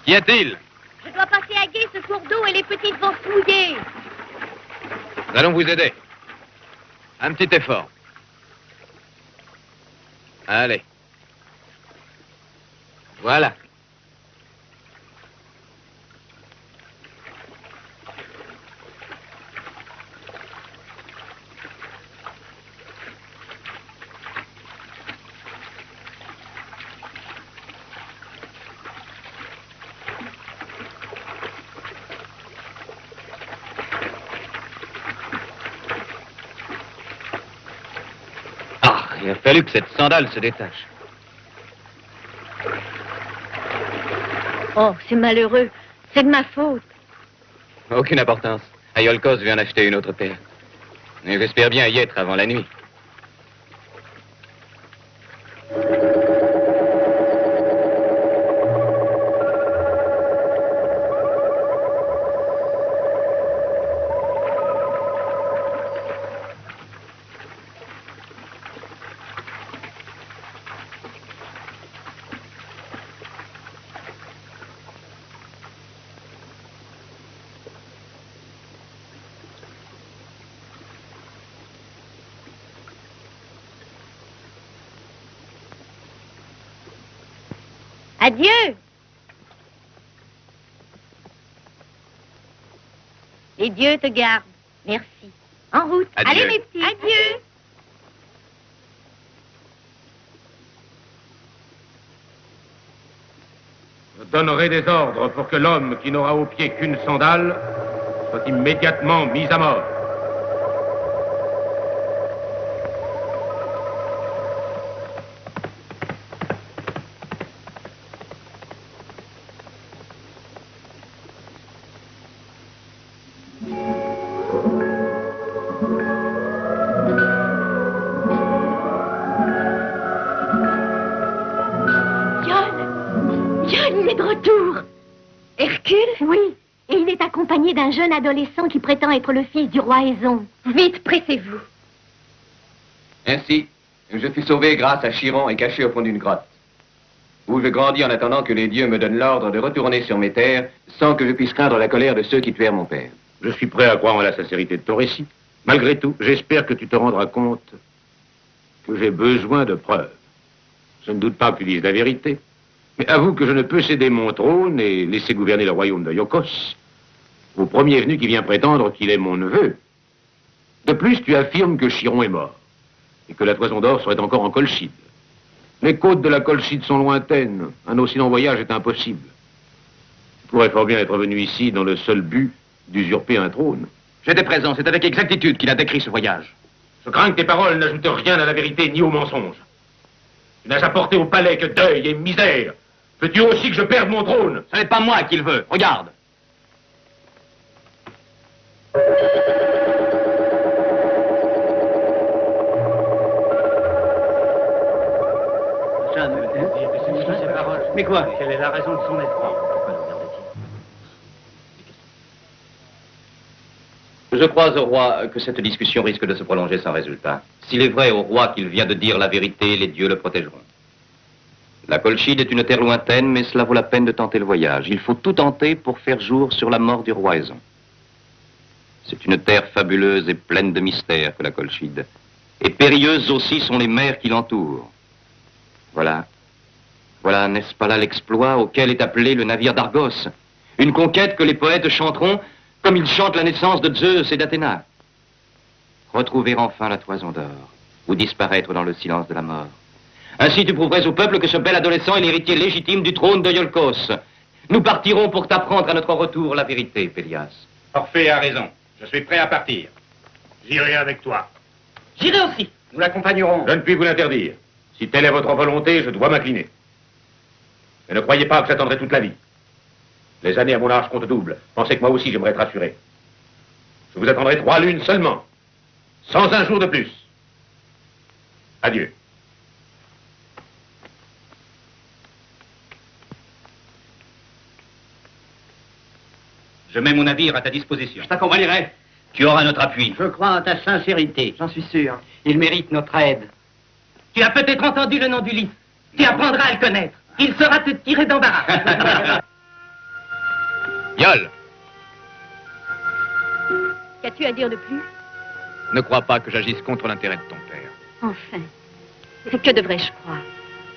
Qu'y a-t-il? Je dois passer à gué ce cours d'eau et les petites vont se mouiller. Nous allons vous aider. Un petit effort. Allez. Voilà. Il a fallu que cette sandale se détache. Oh, c'est malheureux. C'est de ma faute. Aucune importance. Iolkos vient d'acheter une autre paire. Et j'espère bien y être avant la nuit. Adieu. Et Dieu te garde. Merci. En route. Adieu. Allez mes petits. Adieu. Je donnerai des ordres pour que l'homme qui n'aura au pied qu'une sandale soit immédiatement mis à mort. Il est de retour. Hercule? Oui. Et il est accompagné d'un jeune adolescent qui prétend être le fils du roi Aison. Vite, pressez-vous. Ainsi, je fus sauvé grâce à Chiron et caché au fond d'une grotte, où je grandis en attendant que les dieux me donnent l'ordre de retourner sur mes terres sans que je puisse craindre la colère de ceux qui tuèrent mon père. Je suis prêt à croire en la sincérité de ton récit. Malgré tout, j'espère que tu te rendras compte que j'ai besoin de preuves. Je ne doute pas que tu dises la vérité. Mais avoue que je ne peux céder mon trône et laisser gouverner le royaume de Iolkos au premier venu qui vient prétendre qu'il est mon neveu. De plus, tu affirmes que Chiron est mort et que la Toison d'Or serait encore en Colchide. Les côtes de la Colchide sont lointaines. Un aussi long voyage est impossible. Tu pourrais fort bien être venu ici dans le seul but d'usurper un trône. J'étais présent, c'est avec exactitude qu'il a décrit ce voyage. Je crains que tes paroles n'ajoutent rien à la vérité ni au mensonge. Tu n'as apporté au palais que deuil et misère. Veux-tu aussi que je perde mon trône? Ce n'est pas moi qu'il veut, regarde. Mais quoi? Quelle est la raison de son effroi? Je crois au roi que cette discussion risque de se prolonger sans résultat. S'il est vrai au roi qu'il vient de dire la vérité, les dieux le protégeront. La Colchide est une terre lointaine, mais cela vaut la peine de tenter le voyage. Il faut tout tenter pour faire jour sur la mort du roi Aison. C'est une terre fabuleuse et pleine de mystères que la Colchide. Et périlleuses aussi sont les mers qui l'entourent. Voilà. Voilà, n'est-ce pas là l'exploit auquel est appelé le navire d'Argos? Une conquête que les poètes chanteront comme ils chantent la naissance de Zeus et d'Athéna. Retrouver enfin la toison d'or, ou disparaître dans le silence de la mort. Ainsi tu prouverais au peuple que ce bel adolescent est l'héritier légitime du trône de Iolcos. Nous partirons pour t'apprendre à notre retour la vérité, Pélias. Orphée a raison. Je suis prêt à partir. J'irai avec toi. J'irai aussi. Nous l'accompagnerons. Je ne puis vous l'interdire. Si telle est votre volonté, je dois m'incliner. Mais ne croyez pas que j'attendrai toute la vie. Les années à mon âge comptent double. Pensez que moi aussi j'aimerais être rassuré. Je vous attendrai 3 lunes seulement. Sans un jour de plus. Adieu. Je mets mon navire à ta disposition. Je t'accompagnerai. Tu auras notre appui. Je crois en ta sincérité. J'en suis sûr. Il mérite notre aide. Tu as peut-être entendu le nom d'Ulysse. Tu apprendras à le connaître. Il saura te tirer d'embarras. Yol, Qu'as-tu à dire de plus? ne crois pas que j'agisse contre l'intérêt de ton père. Enfin. Que devrais-je croire?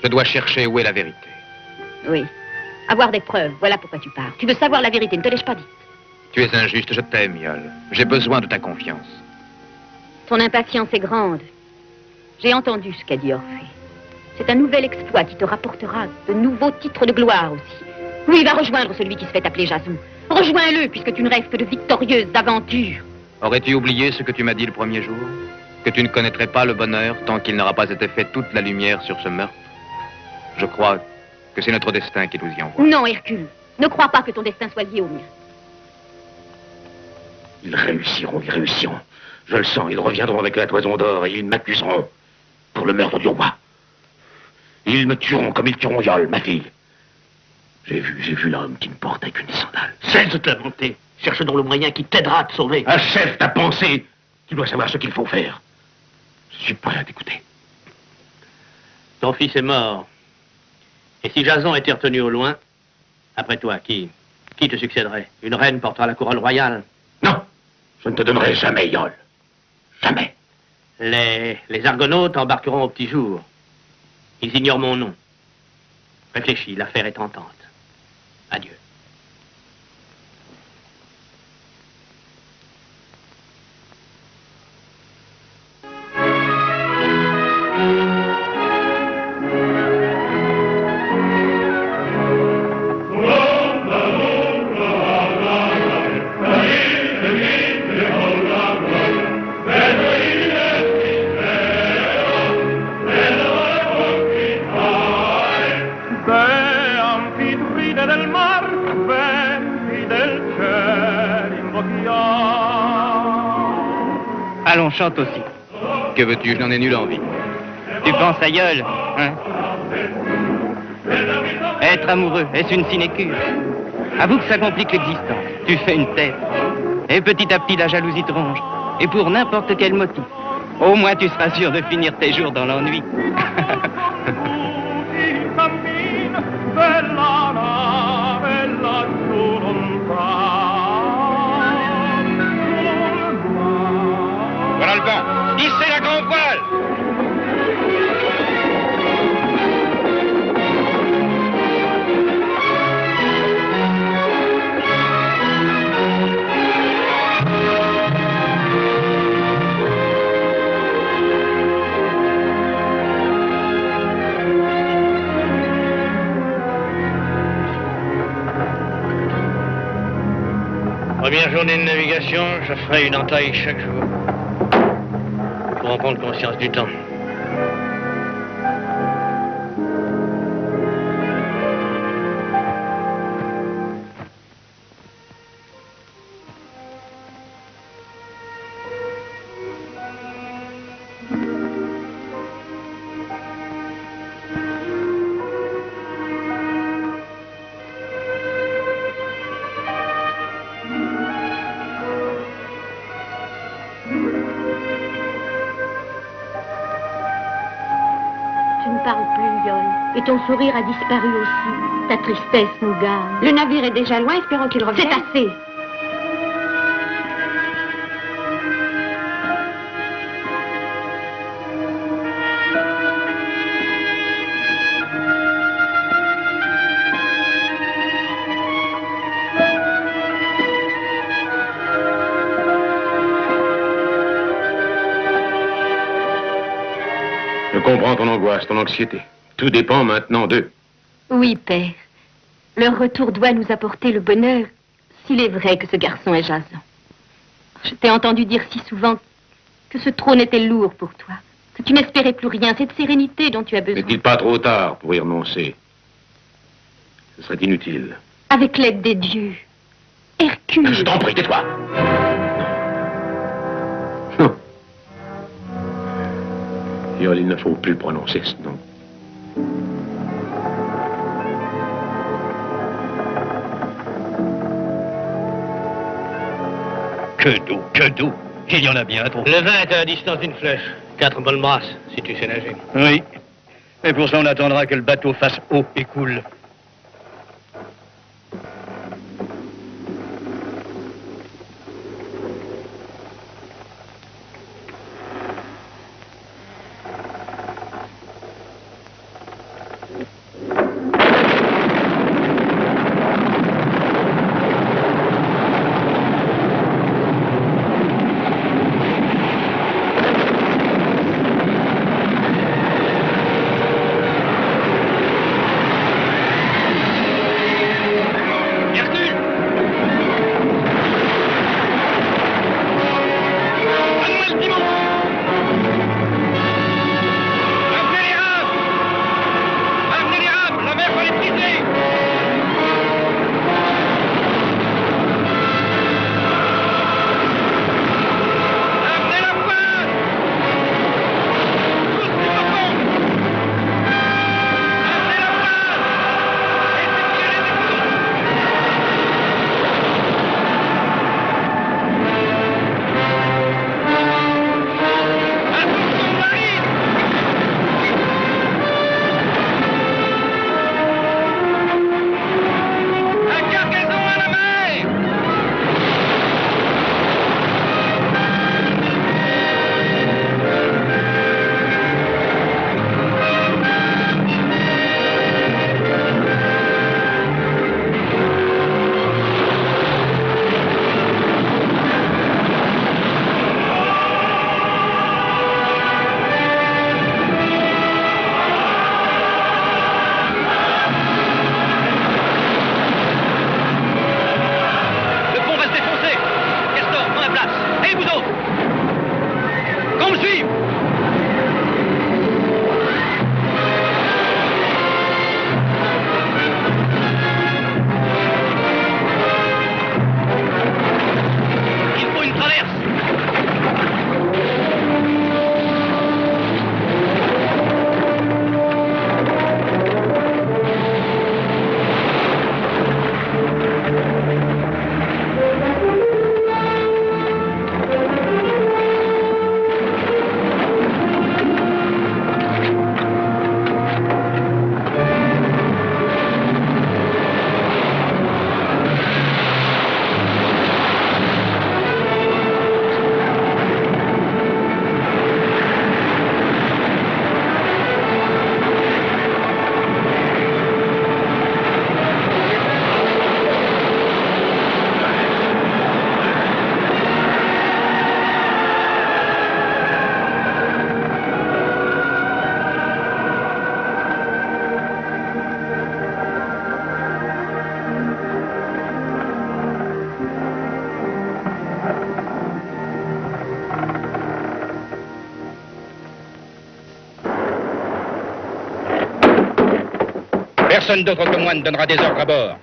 Je dois chercher où est la vérité. Oui. Avoir des preuves, voilà pourquoi tu pars. Tu veux savoir la vérité, ne te l'ai-je pas dit? Tu es injuste, je t'aime, Yol. J'ai besoin de ta confiance. Ton impatience est grande. J'ai entendu ce qu'a dit Orphée. C'est un nouvel exploit qui te rapportera de nouveaux titres de gloire aussi. Oui, va rejoindre celui qui se fait appeler Jason. Rejoins-le, puisque tu ne rêves que de victorieuses aventures. Aurais-tu oublié ce que tu m'as dit le premier jour? Que tu ne connaîtrais pas le bonheur tant qu'il n'aura pas été fait toute la lumière sur ce meurtre? Je crois que c'est notre destin qui nous y envoie. Non, Hercule. Ne crois pas que ton destin soit lié au mien. Ils réussiront, ils réussiront. Je le sens, ils reviendront avec la toison d'or et ils m'accuseront pour le meurtre du roi. Ils me tueront comme ils tueront Yol, ma fille. J'ai vu l'homme qui me portait qu'une sandale. Cesse de te lamenter. Cherche donc le moyen qui t'aidera à te sauver. Achève ta pensée. Tu dois savoir ce qu'il faut faire. Je suis prêt à t'écouter. Ton fils est mort. Et si Jason était retenu au loin, après toi, qui te succéderait? Une reine portera la couronne royale. Non, je ne te donnerai jamais Yol. Jamais. Les Argonautes embarqueront au petit jour. Ils ignorent mon nom. Réfléchis, l'affaire est tentante. Adieu. Allons, chante aussi. Que veux-tu? Je n'en ai nulle envie. Tu penses à Yol, hein? Être amoureux, est-ce une sinécure? Avoue que ça complique l'existence. Tu fais une tête. Et petit à petit, la jalousie te ronge. Et pour n'importe quel motif. Au moins, tu seras sûr de finir tes jours dans l'ennui. Voilà le vent. Hissez la grande voile. Première journée de navigation, je ferai une entaille chaque jour. Pour en prendre conscience du temps. Et ton sourire a disparu aussi. Ta tristesse nous gagne. Le navire est déjà loin, espérons qu'il revienne. C'est assez. Je comprends ton angoisse, ton anxiété. Tout dépend maintenant d'eux. Oui, père. Leur retour doit nous apporter le bonheur, s'il est vrai que ce garçon est Jason. Je t'ai entendu dire si souvent que ce trône était lourd pour toi, que tu n'espérais plus rien, cette sérénité dont tu as besoin. N'est-il pas trop tard pour y renoncer? Ce serait inutile. Avec l'aide des dieux. Hercule. Je t'en prie, tais-toi. Yol, il ne faut plus prononcer ce nom. Que d'eau. Il y en a bien trop. Le vin est à la distance d'une flèche. 4 bonnes brasses, si tu sais nager. Oui. Mais pour ça, on attendra que le bateau fasse eau et coule. Personne d'autre que moi ne donnera des ordres à bord.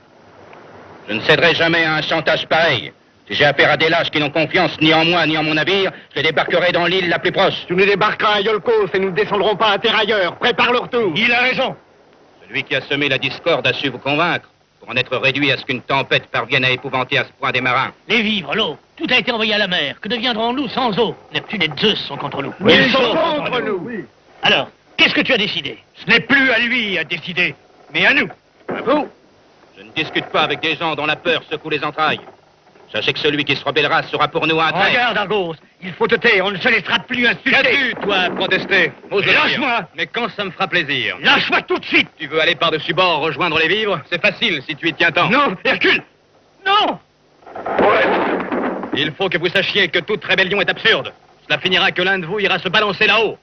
Je ne céderai jamais à un chantage pareil. Si j'ai affaire à des lâches qui n'ont confiance ni en moi ni en mon navire, je les débarquerai dans l'île la plus proche. Tu nous débarqueras à Yolkos et nous ne descendrons pas à terre ailleurs. Prépare le retour. Il a raison. Celui qui a semé la discorde a su vous convaincre, pour en être réduit à ce qu'une tempête parvienne à épouvanter à ce point des marins. Les vivres, l'eau, tout a été envoyé à la mer. Que deviendrons-nous sans eau? Neptune et Zeus sont contre nous. Ils sont contre nous. Alors, Qu'est-ce que tu as décidé? Ce n'est plus à lui à décider, mais à nous. À vous? Je ne discute pas avec des gens dont la peur secoue les entrailles. Sachez que celui qui se rebellera sera pour nous un traître. Regarde, Argos, il faut te taire, on ne se laissera plus insulter. Qu'as-tu, toi, à protester? Ose le dire. Lâche-moi. Mais quand ça me fera plaisir. Lâche-moi tout de suite. Tu veux aller par-dessus bord rejoindre les vivres? C'est facile si tu y tiens tant. Non, Hercule. Non. Il faut que vous sachiez que toute rébellion est absurde. Cela finira que l'un de vous ira se balancer là-haut.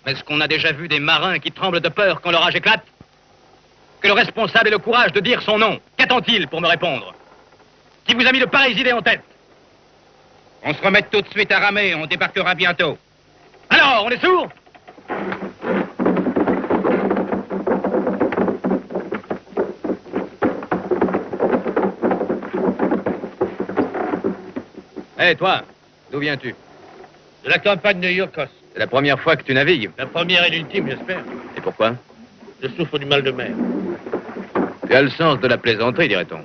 Est-ce qu'on a déjà vu des marins qui tremblent de peur quand l'orage éclate? Que le responsable ait le courage de dire son nom. Qu'attend-il pour me répondre? Qui vous a mis de pareilles idées en tête? On se remet tout de suite à ramer, on débarquera bientôt. Alors, on est sourd? Hé, toi, d'où viens-tu? De la campagne de Yokos. C'est la première fois que tu navigues. La première et l'ultime, j'espère. Et pourquoi? Je souffre du mal de mer. Tu as le sens de la plaisanterie, dirait-on.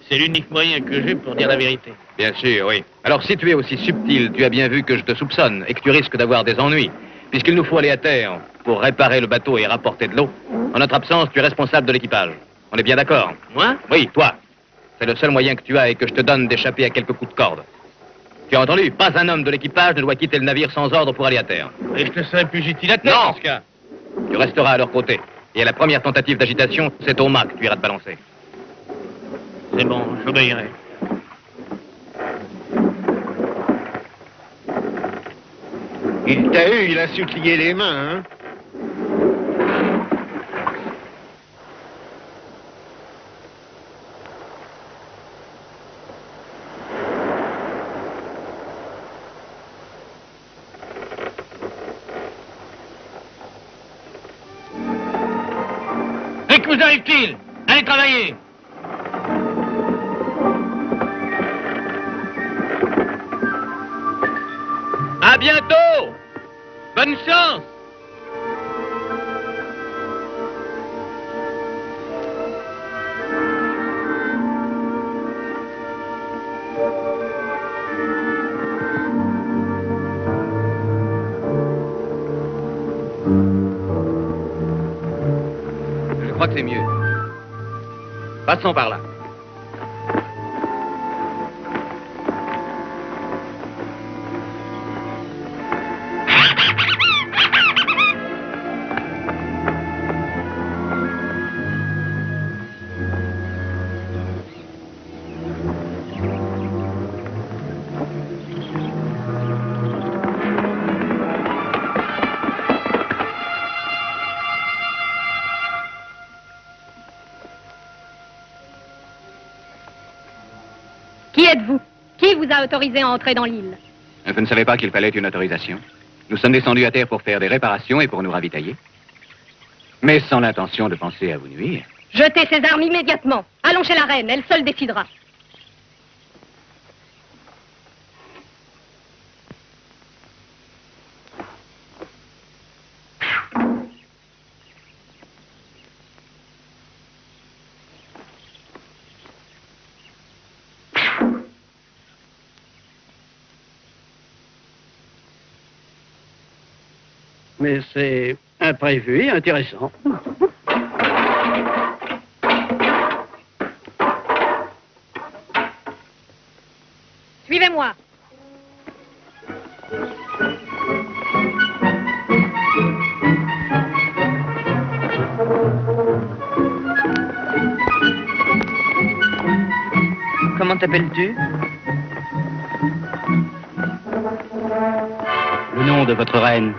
C'est l'unique moyen que j'ai pour dire la vérité. Bien sûr, oui. Alors, si tu es aussi subtil, tu as bien vu que je te soupçonne et que tu risques d'avoir des ennuis, puisqu'il nous faut aller à terre pour réparer le bateau et rapporter de l'eau. En notre absence, tu es responsable de l'équipage. On est bien d'accord? Moi? Oui, toi. C'est le seul moyen que tu as et que je te donne d'échapper à quelques coups de corde. Tu as entendu? Pas un homme de l'équipage ne doit quitter le navire sans ordre pour aller à terre. Et je te serais plus utile à terre, Non. dans ce cas. Tu resteras à leur côté. Et à la première tentative d'agitation, c'est au mât que tu iras te balancer. C'est bon, j'obéirai. Il t'a eu, il a su te lier les mains, hein? Et que vous arrive-t-il? Allez travailler. À bientôt! Bonne chance! Je crois que c'est mieux. Passons par là. Qui êtes-vous? Qui vous a autorisé à entrer dans l'île? Vous ne savez pas qu'il fallait une autorisation? Nous sommes descendus à terre pour faire des réparations et pour nous ravitailler. Mais sans l'intention de penser à vous nuire. Jetez ces armes immédiatement. Allons chez la reine, elle seule décidera. Mais c'est imprévu et intéressant. Suivez-moi. Comment t'appelles-tu? Le nom de votre reine.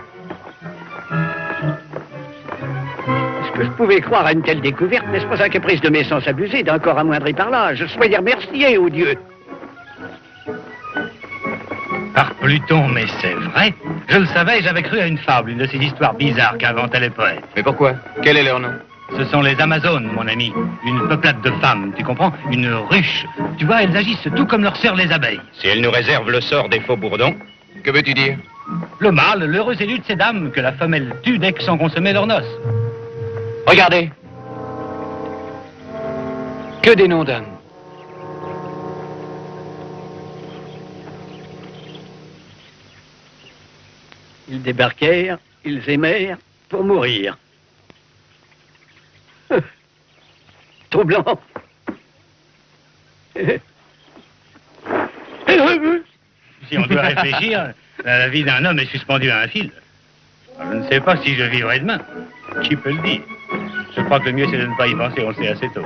Est-ce que je pouvais croire à une telle découverte? N'est-ce pas un caprice de mes sens abusés, d'un corps amoindri par l'âge? Je soyez remercié, ô Dieu. Par Pluton, mais c'est vrai. Je le savais, j'avais cru à une fable, une de ces histoires bizarres qu'inventaient les poètes. Mais pourquoi? Quel est leur nom? Ce sont les Amazones, mon ami. Une peuplade de femmes, tu comprends? Une ruche. Tu vois, elles agissent tout comme leurs sœurs les abeilles. Si elle nous réserve le sort des faux bourdons. Que veux-tu dire? Le mâle, l'heureux élu de ces dames que la femelle tue dès que sont consommées leurs noces. Regardez. Que des noms d'hommes. Ils débarquèrent, ils aimèrent, pour mourir. Troublant. Si on doit réfléchir, la vie d'un homme est suspendue à un fil. Je ne sais pas si je vivrai demain. Qui peut le dire? Je crois que le mieux, c'est de ne pas y penser, on le sait assez tôt.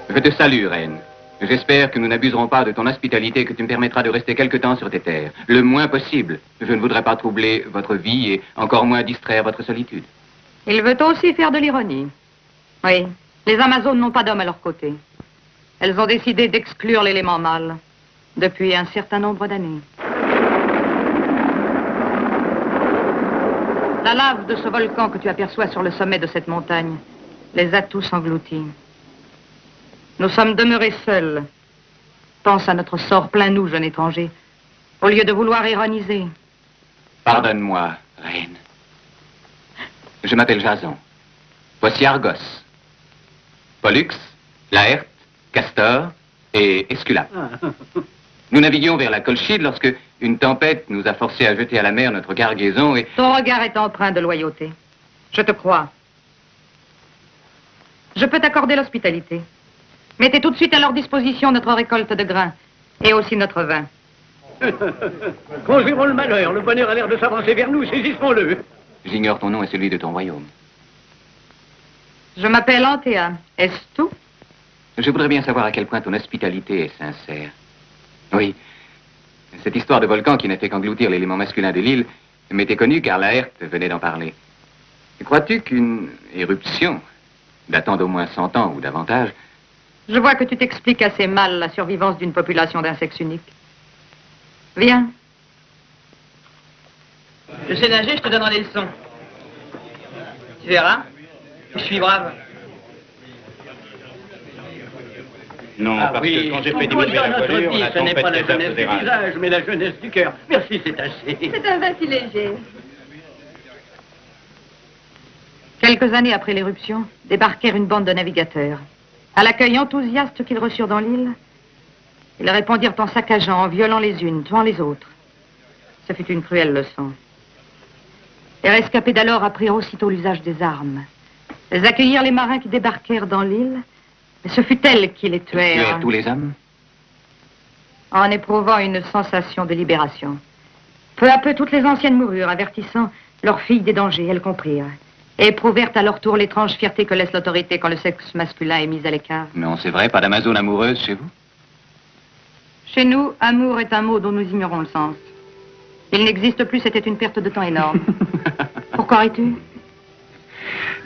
Je te salue, reine. J'espère que nous n'abuserons pas de ton hospitalité et que tu me permettras de rester quelque temps sur tes terres. Le moins possible. Je ne voudrais pas troubler votre vie et encore moins distraire votre solitude. Il veut aussi faire de l'ironie. Oui, les Amazones n'ont pas d'hommes à leur côté. Elles ont décidé d'exclure l'élément mâle depuis un certain nombre d'années. La lave de ce volcan que tu aperçois sur le sommet de cette montagne les a tous engloutis. Nous sommes demeurés seuls. Pense à notre sort plein nous, jeune étranger, au lieu de vouloir ironiser. Pardonne-moi, reine. Je m'appelle Jason. Voici Argos, Pollux, Laerte, Castor et Esculape. Nous naviguions vers la Colchide lorsque une tempête nous a forcés à jeter à la mer notre cargaison et... Ton regard est empreint de loyauté. Je te crois. Je peux t'accorder l'hospitalité. Mettez tout de suite à leur disposition notre récolte de grains et aussi notre vin. Conjurons le malheur. Le bonheur a l'air de s'avancer vers nous. Saisissons-le. J'ignore ton nom et celui de ton royaume. Je m'appelle Antea. Est-ce tout? Je voudrais bien savoir à quel point ton hospitalité est sincère. Oui. Cette histoire de volcan qui n'a fait qu'engloutir l'élément masculin de l'île m'était connue car Laerte venait d'en parler. Crois-tu qu'une éruption, datant d'au moins 100 ans ou davantage... Je vois que tu t'expliques assez mal la survivance d'une population d'un sexe unique. Viens. Je sais nager, je te donnerai des leçons. Tu verras. Je suis brave. Non, parce que quand j'ai fait diminuer la voilure, la ce n'est pas la tempête jeunesse des du rages. visage, mais la jeunesse du cœur. Merci, c'est assez. C'est un vin si léger. Quelques années après l'éruption, débarquèrent une bande de navigateurs. À l'accueil enthousiaste qu'ils reçurent dans l'île, ils répondirent en saccageant, en violant les unes, tuant les autres. Ce fut une cruelle leçon. Les rescapés d'alors apprirent aussitôt l'usage des armes. Ils accueillirent les marins qui débarquèrent dans l'île, mais ce fut elles qui les tuèrent. Tuèrent tous les hommes? En éprouvant une sensation de libération. Peu à peu, toutes les anciennes moururent, avertissant leurs filles des dangers, elles comprirent. Et éprouvèrent à leur tour l'étrange fierté que laisse l'autorité quand le sexe masculin est mis à l'écart. Non, c'est vrai, pas d'Amazone amoureuse chez vous? Chez nous, amour est un mot dont nous ignorons le sens. Il n'existe plus, c'était une perte de temps énorme. Pourquoi ris-tu?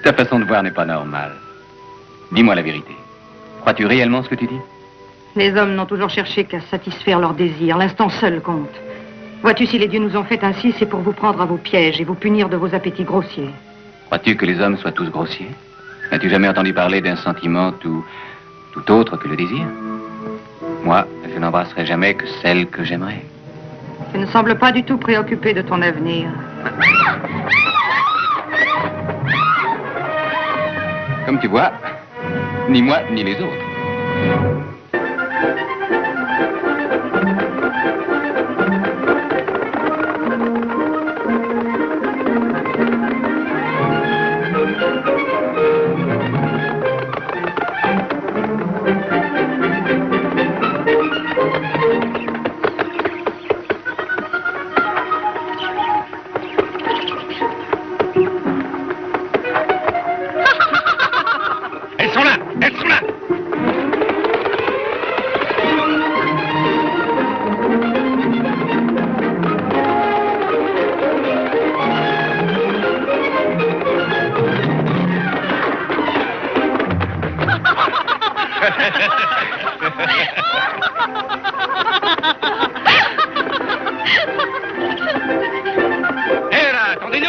Ta façon de voir n'est pas normale. Dis-moi la vérité. Crois-tu réellement ce que tu dis? Les hommes n'ont toujours cherché qu'à satisfaire leurs désirs. L'instant seul compte. Vois-tu, si les dieux nous ont fait ainsi, c'est pour vous prendre à vos pièges et vous punir de vos appétits grossiers. Crois-tu que les hommes soient tous grossiers? N'as-tu jamais entendu parler d'un sentiment tout autre que le désir? Moi, je n'embrasserai jamais que celle que j'aimerais. Tu ne sembles pas du tout préoccupé de ton avenir. Comme tu vois, ni moi ni les autres. Elles sont là. Hé là, attendez-nous!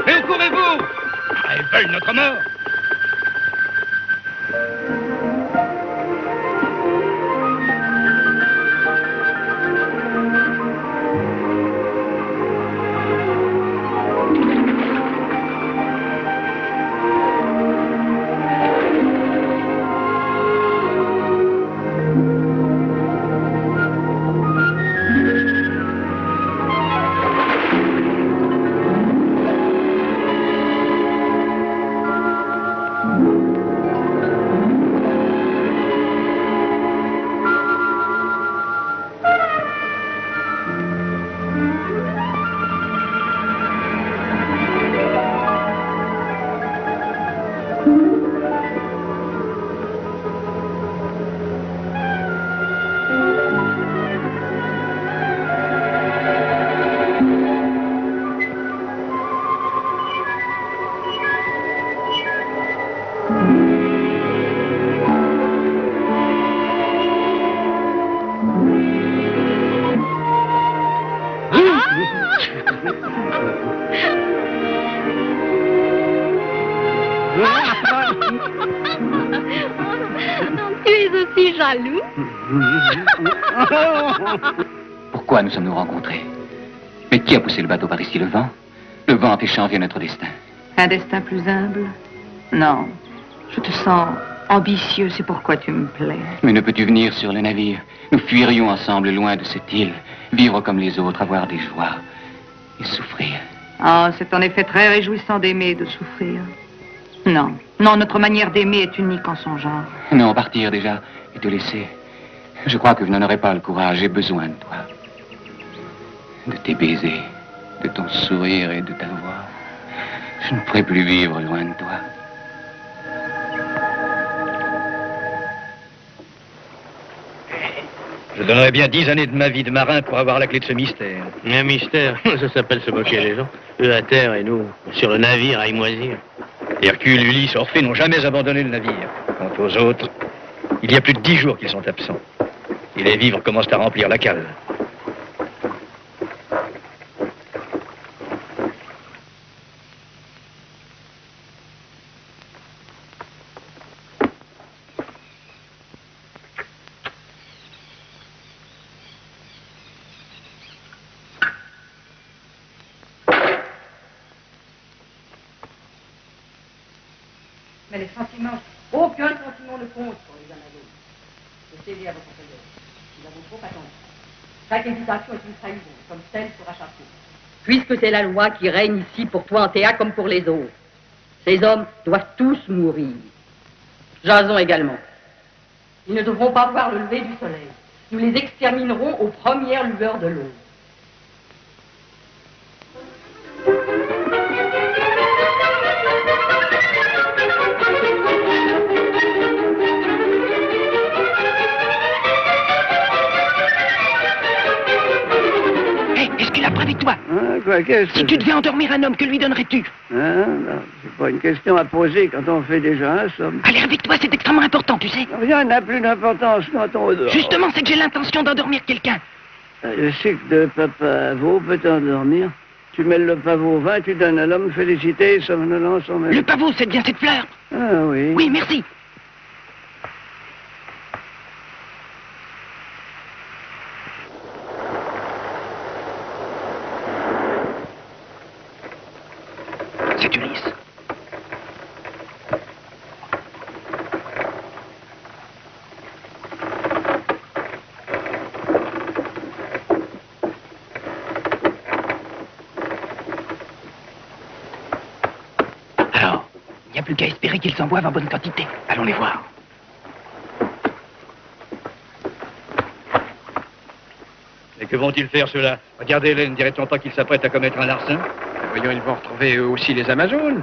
Mais où courez-vous? Elles veulent notre mort! Tu es aussi jaloux? Pourquoi nous sommes-nous rencontrés? Mais qui a poussé le bateau par ici? Le vent? Le vent a fait changer notre destin. Un destin plus humble? Non. Je te sens ambitieux, c'est pourquoi tu me plais. Mais ne peux-tu venir sur le navire? Nous fuirions ensemble loin de cette île, vivre comme les autres, avoir des joies et souffrir. Ah, c'est en effet très réjouissant d'aimer et de souffrir. Non, non, notre manière d'aimer est unique en son genre. Non, partir déjà et te laisser. Je crois que je n'en aurai pas le courage. J'ai besoin de toi. De tes baisers, de ton sourire et de ta voix. Je ne pourrai plus vivre loin de toi. Je donnerais bien 10 années de ma vie de marin pour avoir la clé de ce mystère. Un mystère, ça s'appelle se moquer des gens. Eux à terre et nous sur le navire à y moisir. Hercule, Ulysse, Orphée n'ont jamais abandonné le navire. Quant aux autres, il y a plus de 10 jours qu'ils sont absents. Et les vivres commencent à remplir la cale. Mais les sentiments, aucun sentiment ne compte pour les uns à l'autre. Je sais bien votre prière. Nous avons trop attendu. Chaque hésitation est une trahison, comme celle sera chassée. Puisque c'est la loi qui règne ici pour toi, Anthéa, comme pour les autres. Ces hommes doivent tous mourir. Jason également. Ils ne devront pas voir le lever du soleil. Nous les exterminerons aux premières lueurs de l'aube. Est-ce qu'il a près avec toi? Quoi, qu'est-ce que Si tu devais endormir un homme, que lui donnerais-tu? Non, c'est pas une question à poser quand on fait déjà un somme. Allez, avec toi, c'est extrêmement important, tu sais. Rien n'a plus d'importance quand on dort. Justement, c'est que j'ai l'intention d'endormir quelqu'un. Le cycle de pavot peut t'endormir. Tu mêles le pavot au vin, tu donnes à l'homme félicité, somnolence en même. Le pavot, c'est bien cette fleur. Ah oui. Oui, merci. C'est Ulysse. Alors, il n'y a plus qu'à espérer qu'ils s'en boivent en bonne quantité. Allons les voir. Et que vont-ils faire, ceux-là? Regardez, Hélène, ne dirait-on pas qu'ils s'apprêtent à commettre un larcin? Voyons, ils vont retrouver eux aussi les Amazones.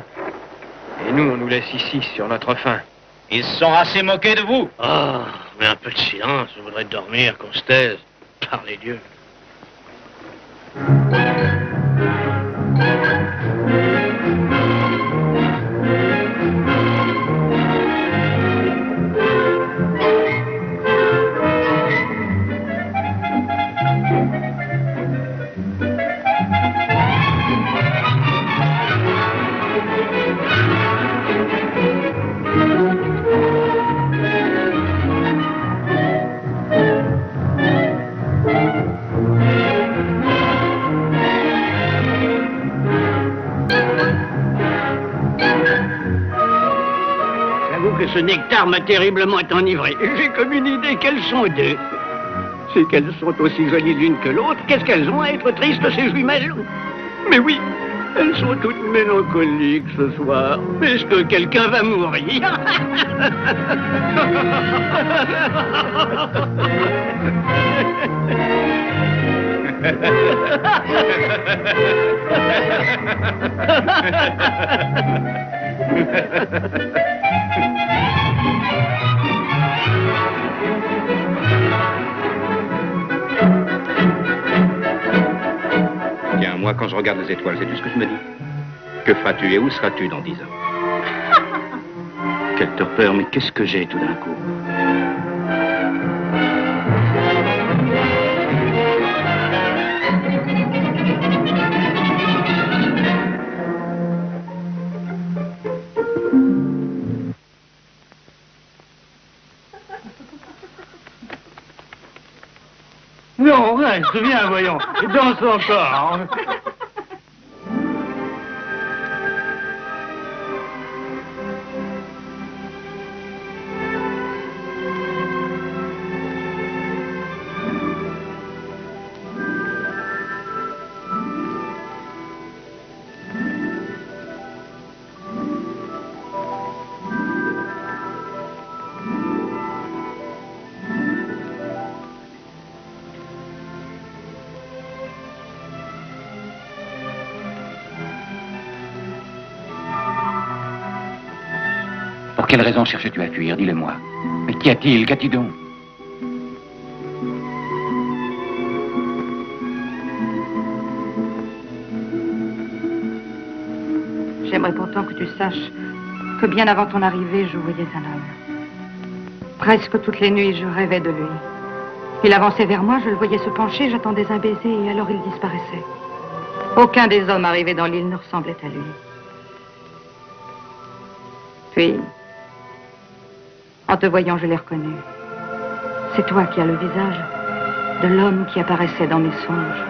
Et nous, on nous laisse ici, sur notre faim. Ils se sont assez moqués de vous. Ah, mais un peu de silence, je voudrais dormir, qu'on se taise. Par les dieux. J'avoue que ce nectar m'a terriblement enivré. J'ai comme une idée qu'elles sont deux. C'est qu'elles sont aussi jolies l'une que l'autre. Qu'est-ce qu'elles ont à être tristes, ces jumelles? Mais oui, elles sont toutes mélancoliques ce soir. Est-ce que quelqu'un va mourir? Tiens, moi, quand je regarde les étoiles, sais-tu ce que je me dis? Que feras-tu et où seras-tu dans 10 ans? Quelle torpeur, mais qu'est-ce que j'ai tout d'un coup? Non, reste, viens, voyons. Danse encore. Pour quelle raison cherches-tu à fuir? Dis-le-moi. Mais qu'y a-t-il? Qu'as-tu donc? J'aimerais pourtant que tu saches que bien avant ton arrivée, je voyais un homme. Presque toutes les nuits, je rêvais de lui. Il avançait vers moi, je le voyais se pencher, j'attendais un baiser et alors il disparaissait. Aucun des hommes arrivés dans l'île ne ressemblait à lui. Puis, en te voyant, je l'ai reconnu. C'est toi qui as le visage de l'homme qui apparaissait dans mes songes.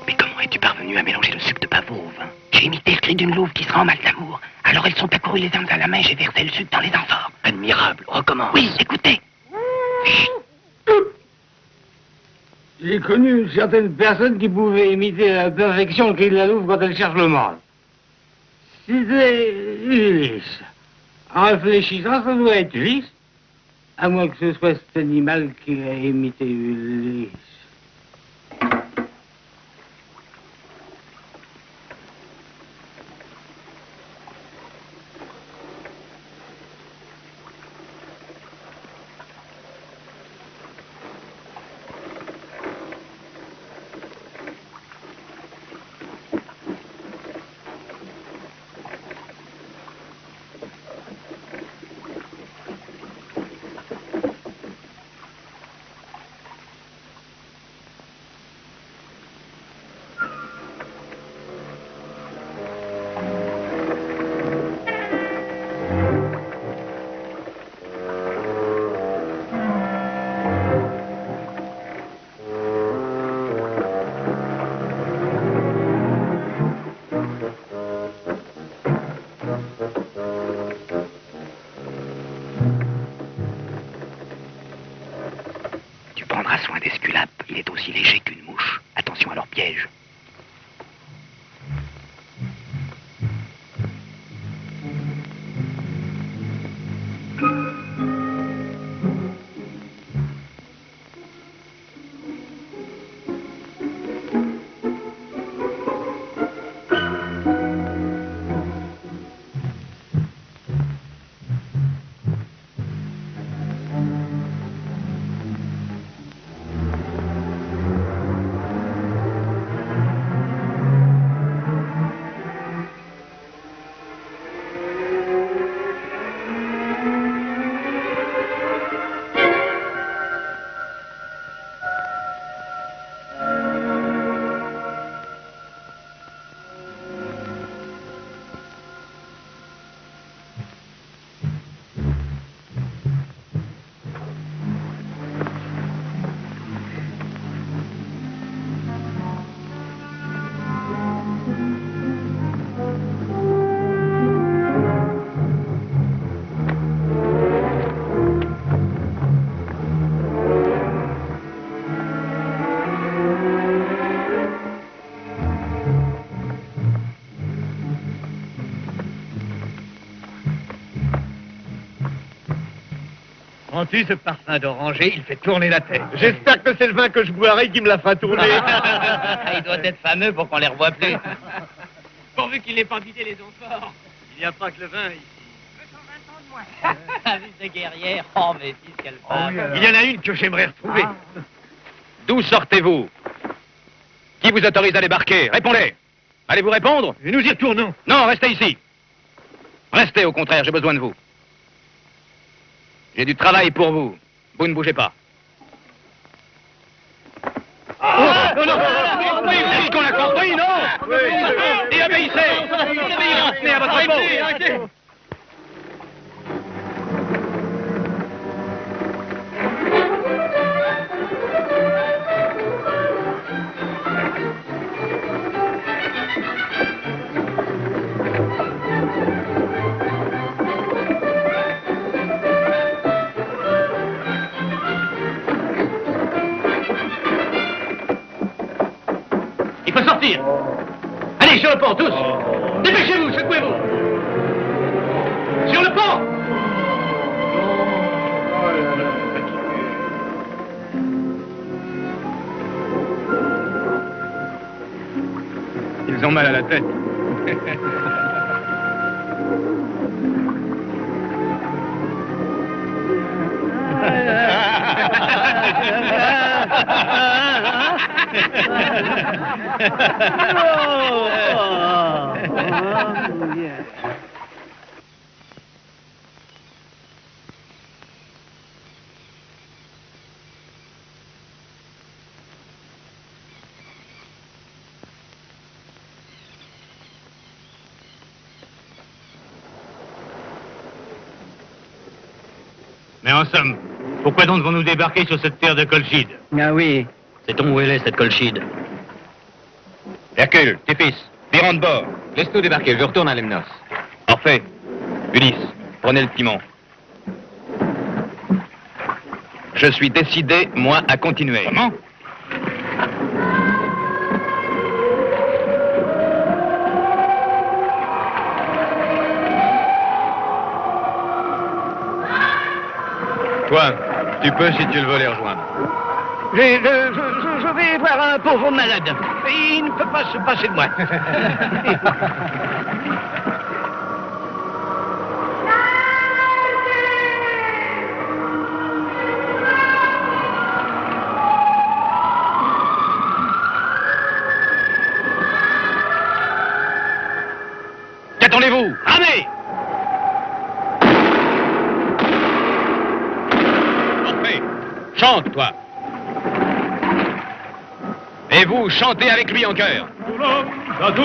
Mais comment es-tu parvenu à mélanger le sucre de pavot au vin? J'ai imité le cri d'une louve qui sera en mal d'amour. Alors elles sont accourues les armes à la main et j'ai versé le sucre dans les amphores. Admirable, recommence. Oui, écoutez. J'ai connu certaines personnes qui pouvaient imiter à la perfection le cri de la louve quand elle cherche le mâle. C'était Ulysse. En réfléchissant, ça doit être Ulysse. À moins que ce soit cet animal qui a imité Ulysse. Soin d'Esculape, il est aussi léger qu'une mouche. Attention à leur piège. Sens-tu ce parfum d'oranger? Il fait tourner la tête. J'espère que c'est le vin que je boirai qui me la fera tourner. Il doit être fameux pour qu'on les revoie plus. Pourvu qu'il n'ait pas vidé les amphores. Il n'y a pas que le vin ici. 220 ans de moins. La vie de guerrière. Oh, mais si, quelle femme. Il y en a une que j'aimerais retrouver. D'où sortez-vous? Qui vous autorise à débarquer? Répondez. Allez-vous répondre? Et nous y retournons. Non, restez ici. Restez, au contraire, j'ai besoin de vous. J'ai du travail pour vous. Vous ne bougez pas. Non, non, oui, vous dites qu'on l'a compris, non? Et obéissez! Obéissez à votre épaule! Arrêtez! Il faut sortir. Allez, sur le pont, tous. Dépêchez-vous, secouez-vous. Sur le pont. Ils ont mal à la tête. Mais en somme, pourquoi donc devons-nous débarquer sur cette terre de Colchide? Ah oui. Sait-on où elle est, cette Colchide? Hercule, tes fils, virons de bord. Laisse-nous débarquer, je retourne à Lemnos. Parfait. Ulysse, prenez le timon. Je suis décidé, moi, à continuer. Comment? Toi, tu peux si tu le veux les rejoindre. Je vais voir un pauvre malade. Il ne peut pas se passer de moi. Qu'attendez-vous? Ramez! Parfait. Chante, toi. Et vous, chantez avec lui en chœur. Arguez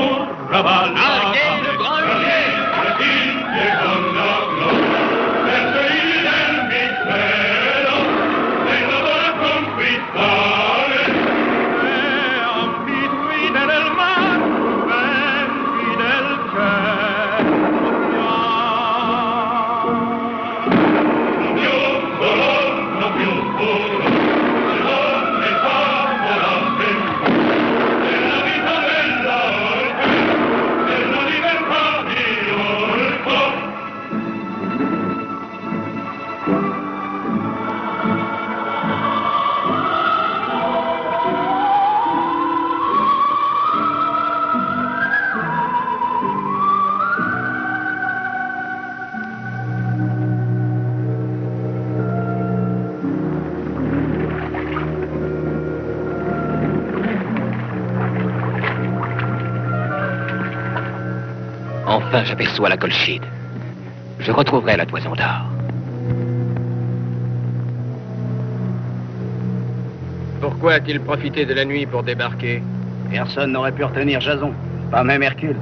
le grand Enfin, j'aperçois la Colchide. Je retrouverai la Toison d'Or. Pourquoi a-t-il profité de la nuit pour débarquer? Personne n'aurait pu retenir Jason. Pas même Hercule.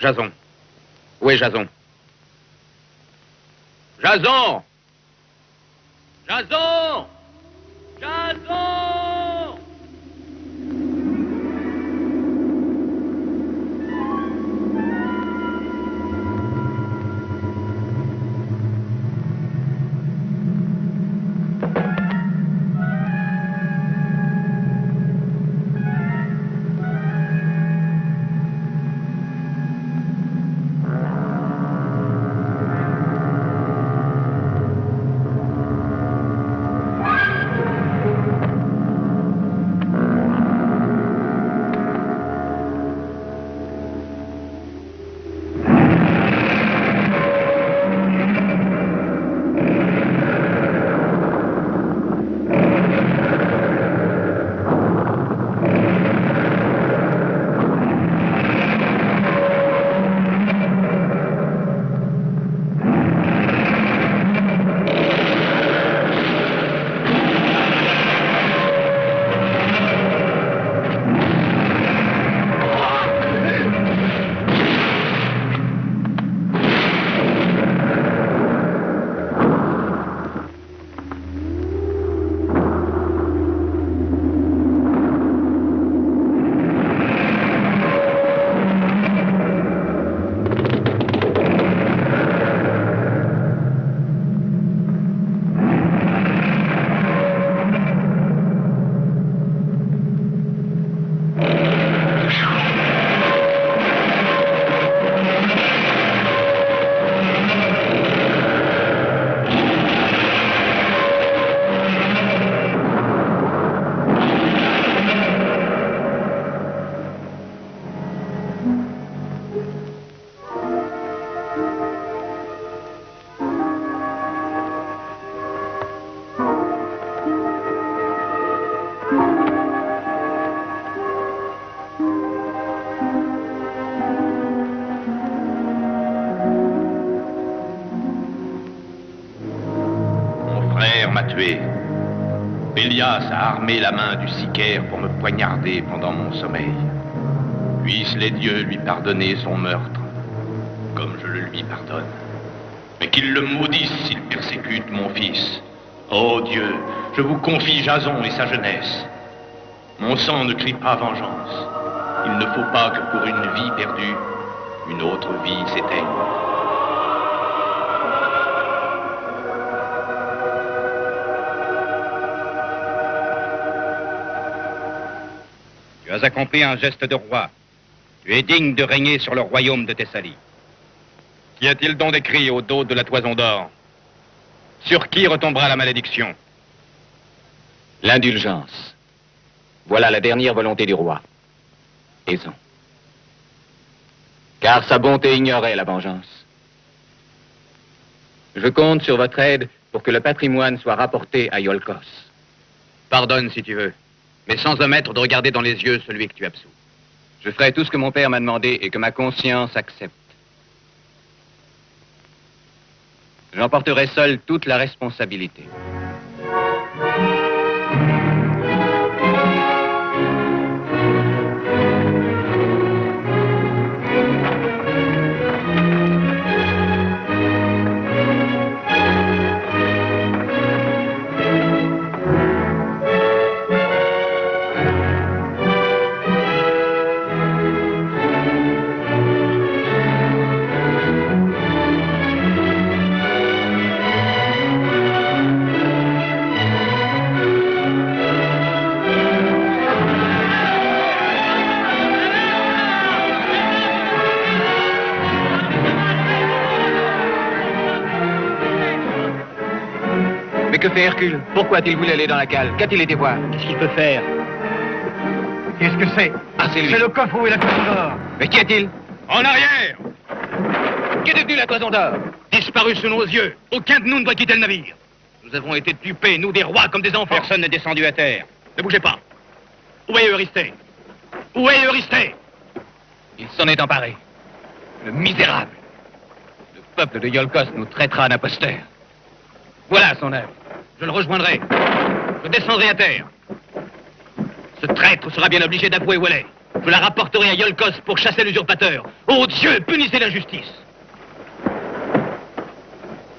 Jason. Où est Jason? Jason! Jason! Jason! M'a tué. Bélias a armé la main du Sicaire pour me poignarder pendant mon sommeil. Puissent les dieux lui pardonner son meurtre, comme je le lui pardonne. Mais qu'ils le maudissent s'il persécute mon fils. Ô Dieu, je vous confie Jason et sa jeunesse. Mon sang ne crie pas vengeance. Il ne faut pas que pour une vie perdue, une autre vie s'éteigne. Tu as accompli un geste de roi. Tu es digne de régner sur le royaume de Thessalie. Qu'y a-t-il donc écrit au dos de la toison d'or? Sur qui retombera la malédiction? L'indulgence. Voilà la dernière volonté du roi. Aison. Car sa bonté ignorait la vengeance. Je compte sur votre aide pour que le patrimoine soit rapporté à Iolcos. Pardonne si tu veux, mais sans omettre de regarder dans les yeux celui que tu absous. Je ferai tout ce que mon père m'a demandé et que ma conscience accepte. J'emporterai seul toute la responsabilité. Que fait Hercule? Pourquoi a-t-il voulu aller dans la cale? Qu'a-t-il été voir? Qu'est-ce qu'il peut faire? Qu'est-ce que c'est? Ah, c'est lui. C'est le coffre où est la toison d'or. Mais qu'y a-t-il? En arrière! Qu'est devenu la toison d'or? Disparu sous nos yeux. Aucun de nous ne doit quitter le navire. Nous avons été dupés, nous des rois comme des enfants. Personne n'est descendu à terre. Ne bougez pas. Où est Eurysthée? Où est Eurysthée? Il s'en est emparé. Le misérable. Le peuple de Iolcos nous traitera d'imposteur. Voilà son œuvre. Je le rejoindrai. Je descendrai à terre. Ce traître sera bien obligé d'avouer où elle est. Je la rapporterai à Iolcos pour chasser l'usurpateur. Oh Dieu, punissez l'injustice.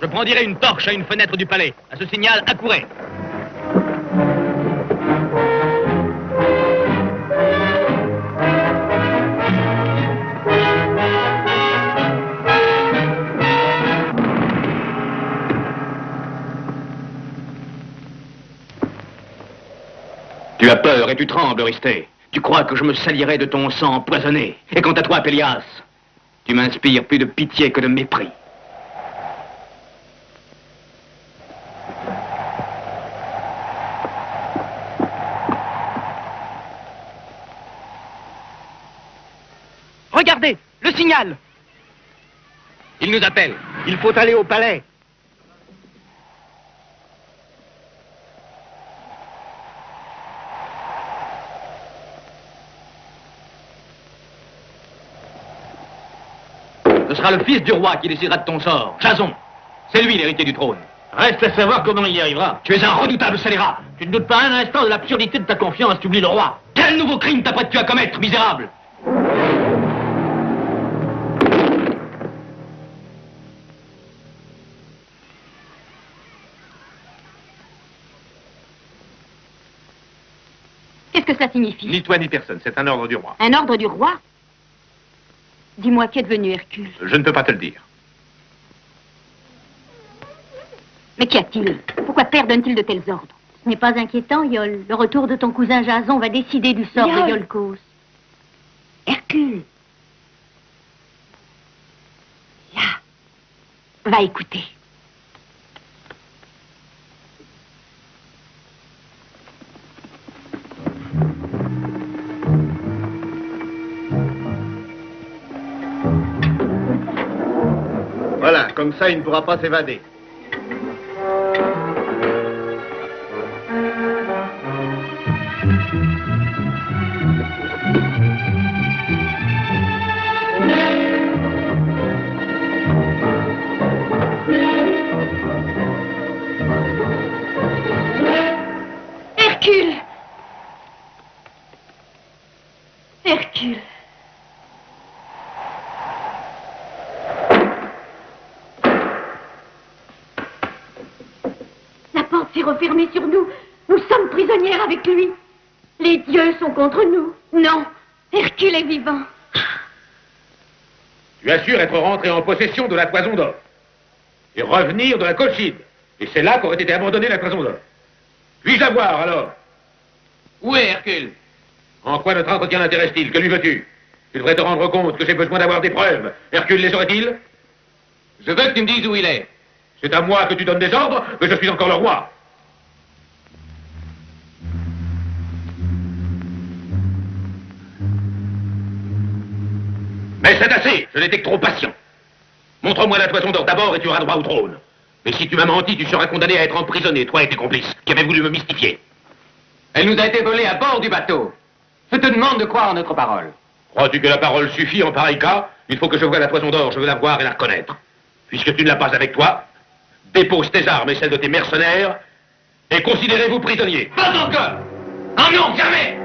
Je brandиrai une torche à une fenêtre du palais. À ce signal, accourez. Tu as peur et tu trembles, Eurysthée. Tu crois que je me salirais de ton sang empoisonné. Et quant à toi, Pélias, tu m'inspires plus de pitié que de mépris. Regardez, le signal. Il nous appelle. Il faut aller au palais. Ce sera le fils du roi qui décidera de ton sort. Jason, c'est lui l'héritier du trône. Reste à savoir comment il y arrivera. Tu es un redoutable scélérat. Tu ne doutes pas un instant de l'absurdité de ta confiance, tu oublies le roi. Quel nouveau crime t'apprêtes-tu à commettre, misérable? Qu'est-ce que cela signifie? Ni toi ni personne, c'est un ordre du roi. Un ordre du roi? Dis-moi, qu'est devenu Hercule? Je ne peux pas te le dire. Mais qu'y a-t-il? Pourquoi père donne-t-il de tels ordres? Ce n'est pas inquiétant, Iol. Le retour de ton cousin Jason va décider du sort de Iolcos. Hercule. Là. Va écouter. Voilà, comme ça, il ne pourra pas s'évader. Hercule! Hercule! La porte s'est refermée sur nous. Nous sommes prisonnières avec lui. Les dieux sont contre nous. Non, Hercule est vivant. Tu assures être rentré en possession de la toison d'or. Et revenir de la Colchide. Et c'est là qu'aurait été abandonnée la toison d'or. Puis-je la voir, alors? Où est Hercule? En quoi notre entretien l'intéresse-t-il? Que lui veux-tu? Tu devrais te rendre compte que j'ai besoin d'avoir des preuves. Hercule les aurait-il? Je veux que tu me dises où il est. C'est à moi que tu donnes des ordres, que je suis encore le roi. Mais c'est assez, je n'étais que trop patient. Montre-moi la toison d'or d'abord et tu auras droit au trône. Mais si tu m'as menti, tu seras condamné à être emprisonné, toi et tes complices, qui avaient voulu me mystifier. Elle nous a été volée à bord du bateau. Je te demande de croire en notre parole. Crois-tu que la parole suffit en pareil cas? Il faut que je voie la toison d'or, je veux la voir et la reconnaître. Puisque tu ne l'as pas avec toi, dépose tes armes et celles de tes mercenaires, et considérez-vous prisonniers. Pas encore! Ah non, jamais!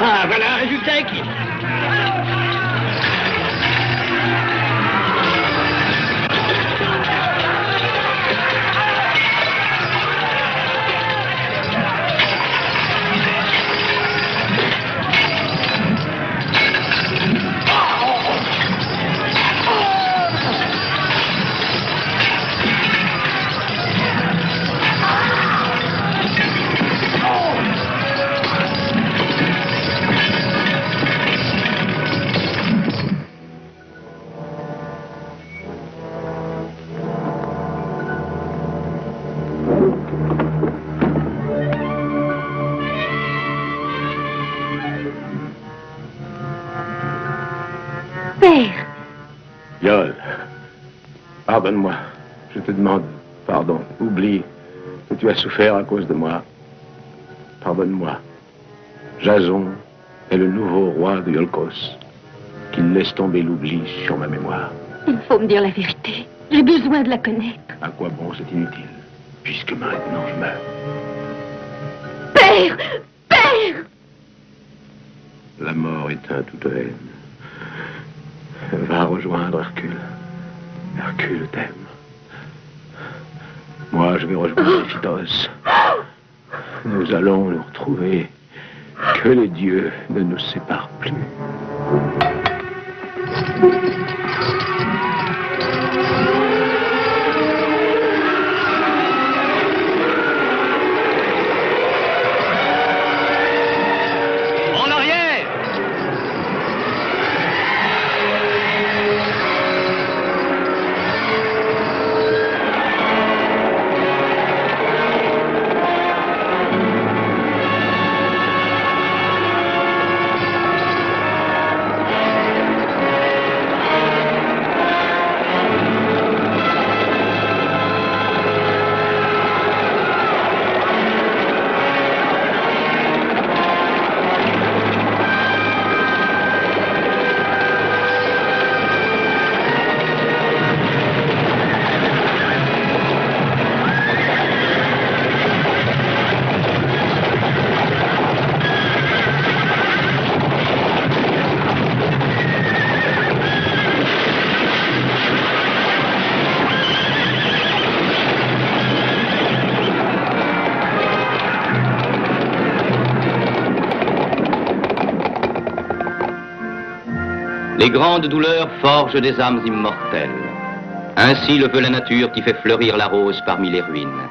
Ah, voilà un résultat équipe. Père. Yol, pardonne-moi. Je te demande pardon. Oublie que tu as souffert à cause de moi. Pardonne-moi. Jason est le nouveau roi de Yolkos. Qu'il laisse tomber l'oubli sur ma mémoire. Il faut me dire la vérité. J'ai besoin de la connaître. À quoi bon, c'est inutile, puisque maintenant je meurs. Père! Père! La mort éteint toute haine. Va rejoindre Hercule. Hercule t'aime. Moi, je vais rejoindre Éphitos. Nous allons nous retrouver. Que les dieux ne nous séparent plus. En arrière! Les grandes douleurs forgent des âmes immortelles. Ainsi le veut la nature qui fait fleurir la rose parmi les ruines.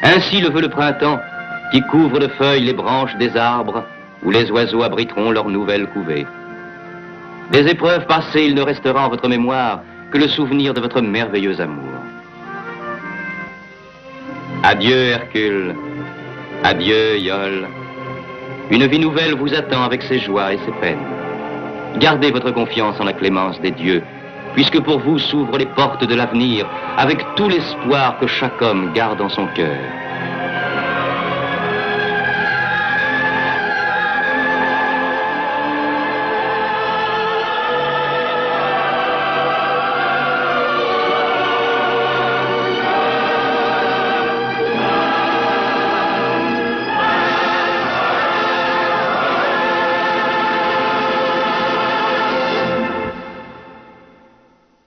Ainsi le veut le printemps qui couvre de feuilles les branches des arbres où les oiseaux abriteront leur nouvelle couvée. Des épreuves passées, il ne restera en votre mémoire que le souvenir de votre merveilleux amour. Adieu Hercule, adieu Iole. Une vie nouvelle vous attend avec ses joies et ses peines. Gardez votre confiance en la clémence des dieux, puisque pour vous s'ouvrent les portes de l'avenir, avec tout l'espoir que chaque homme garde en son cœur.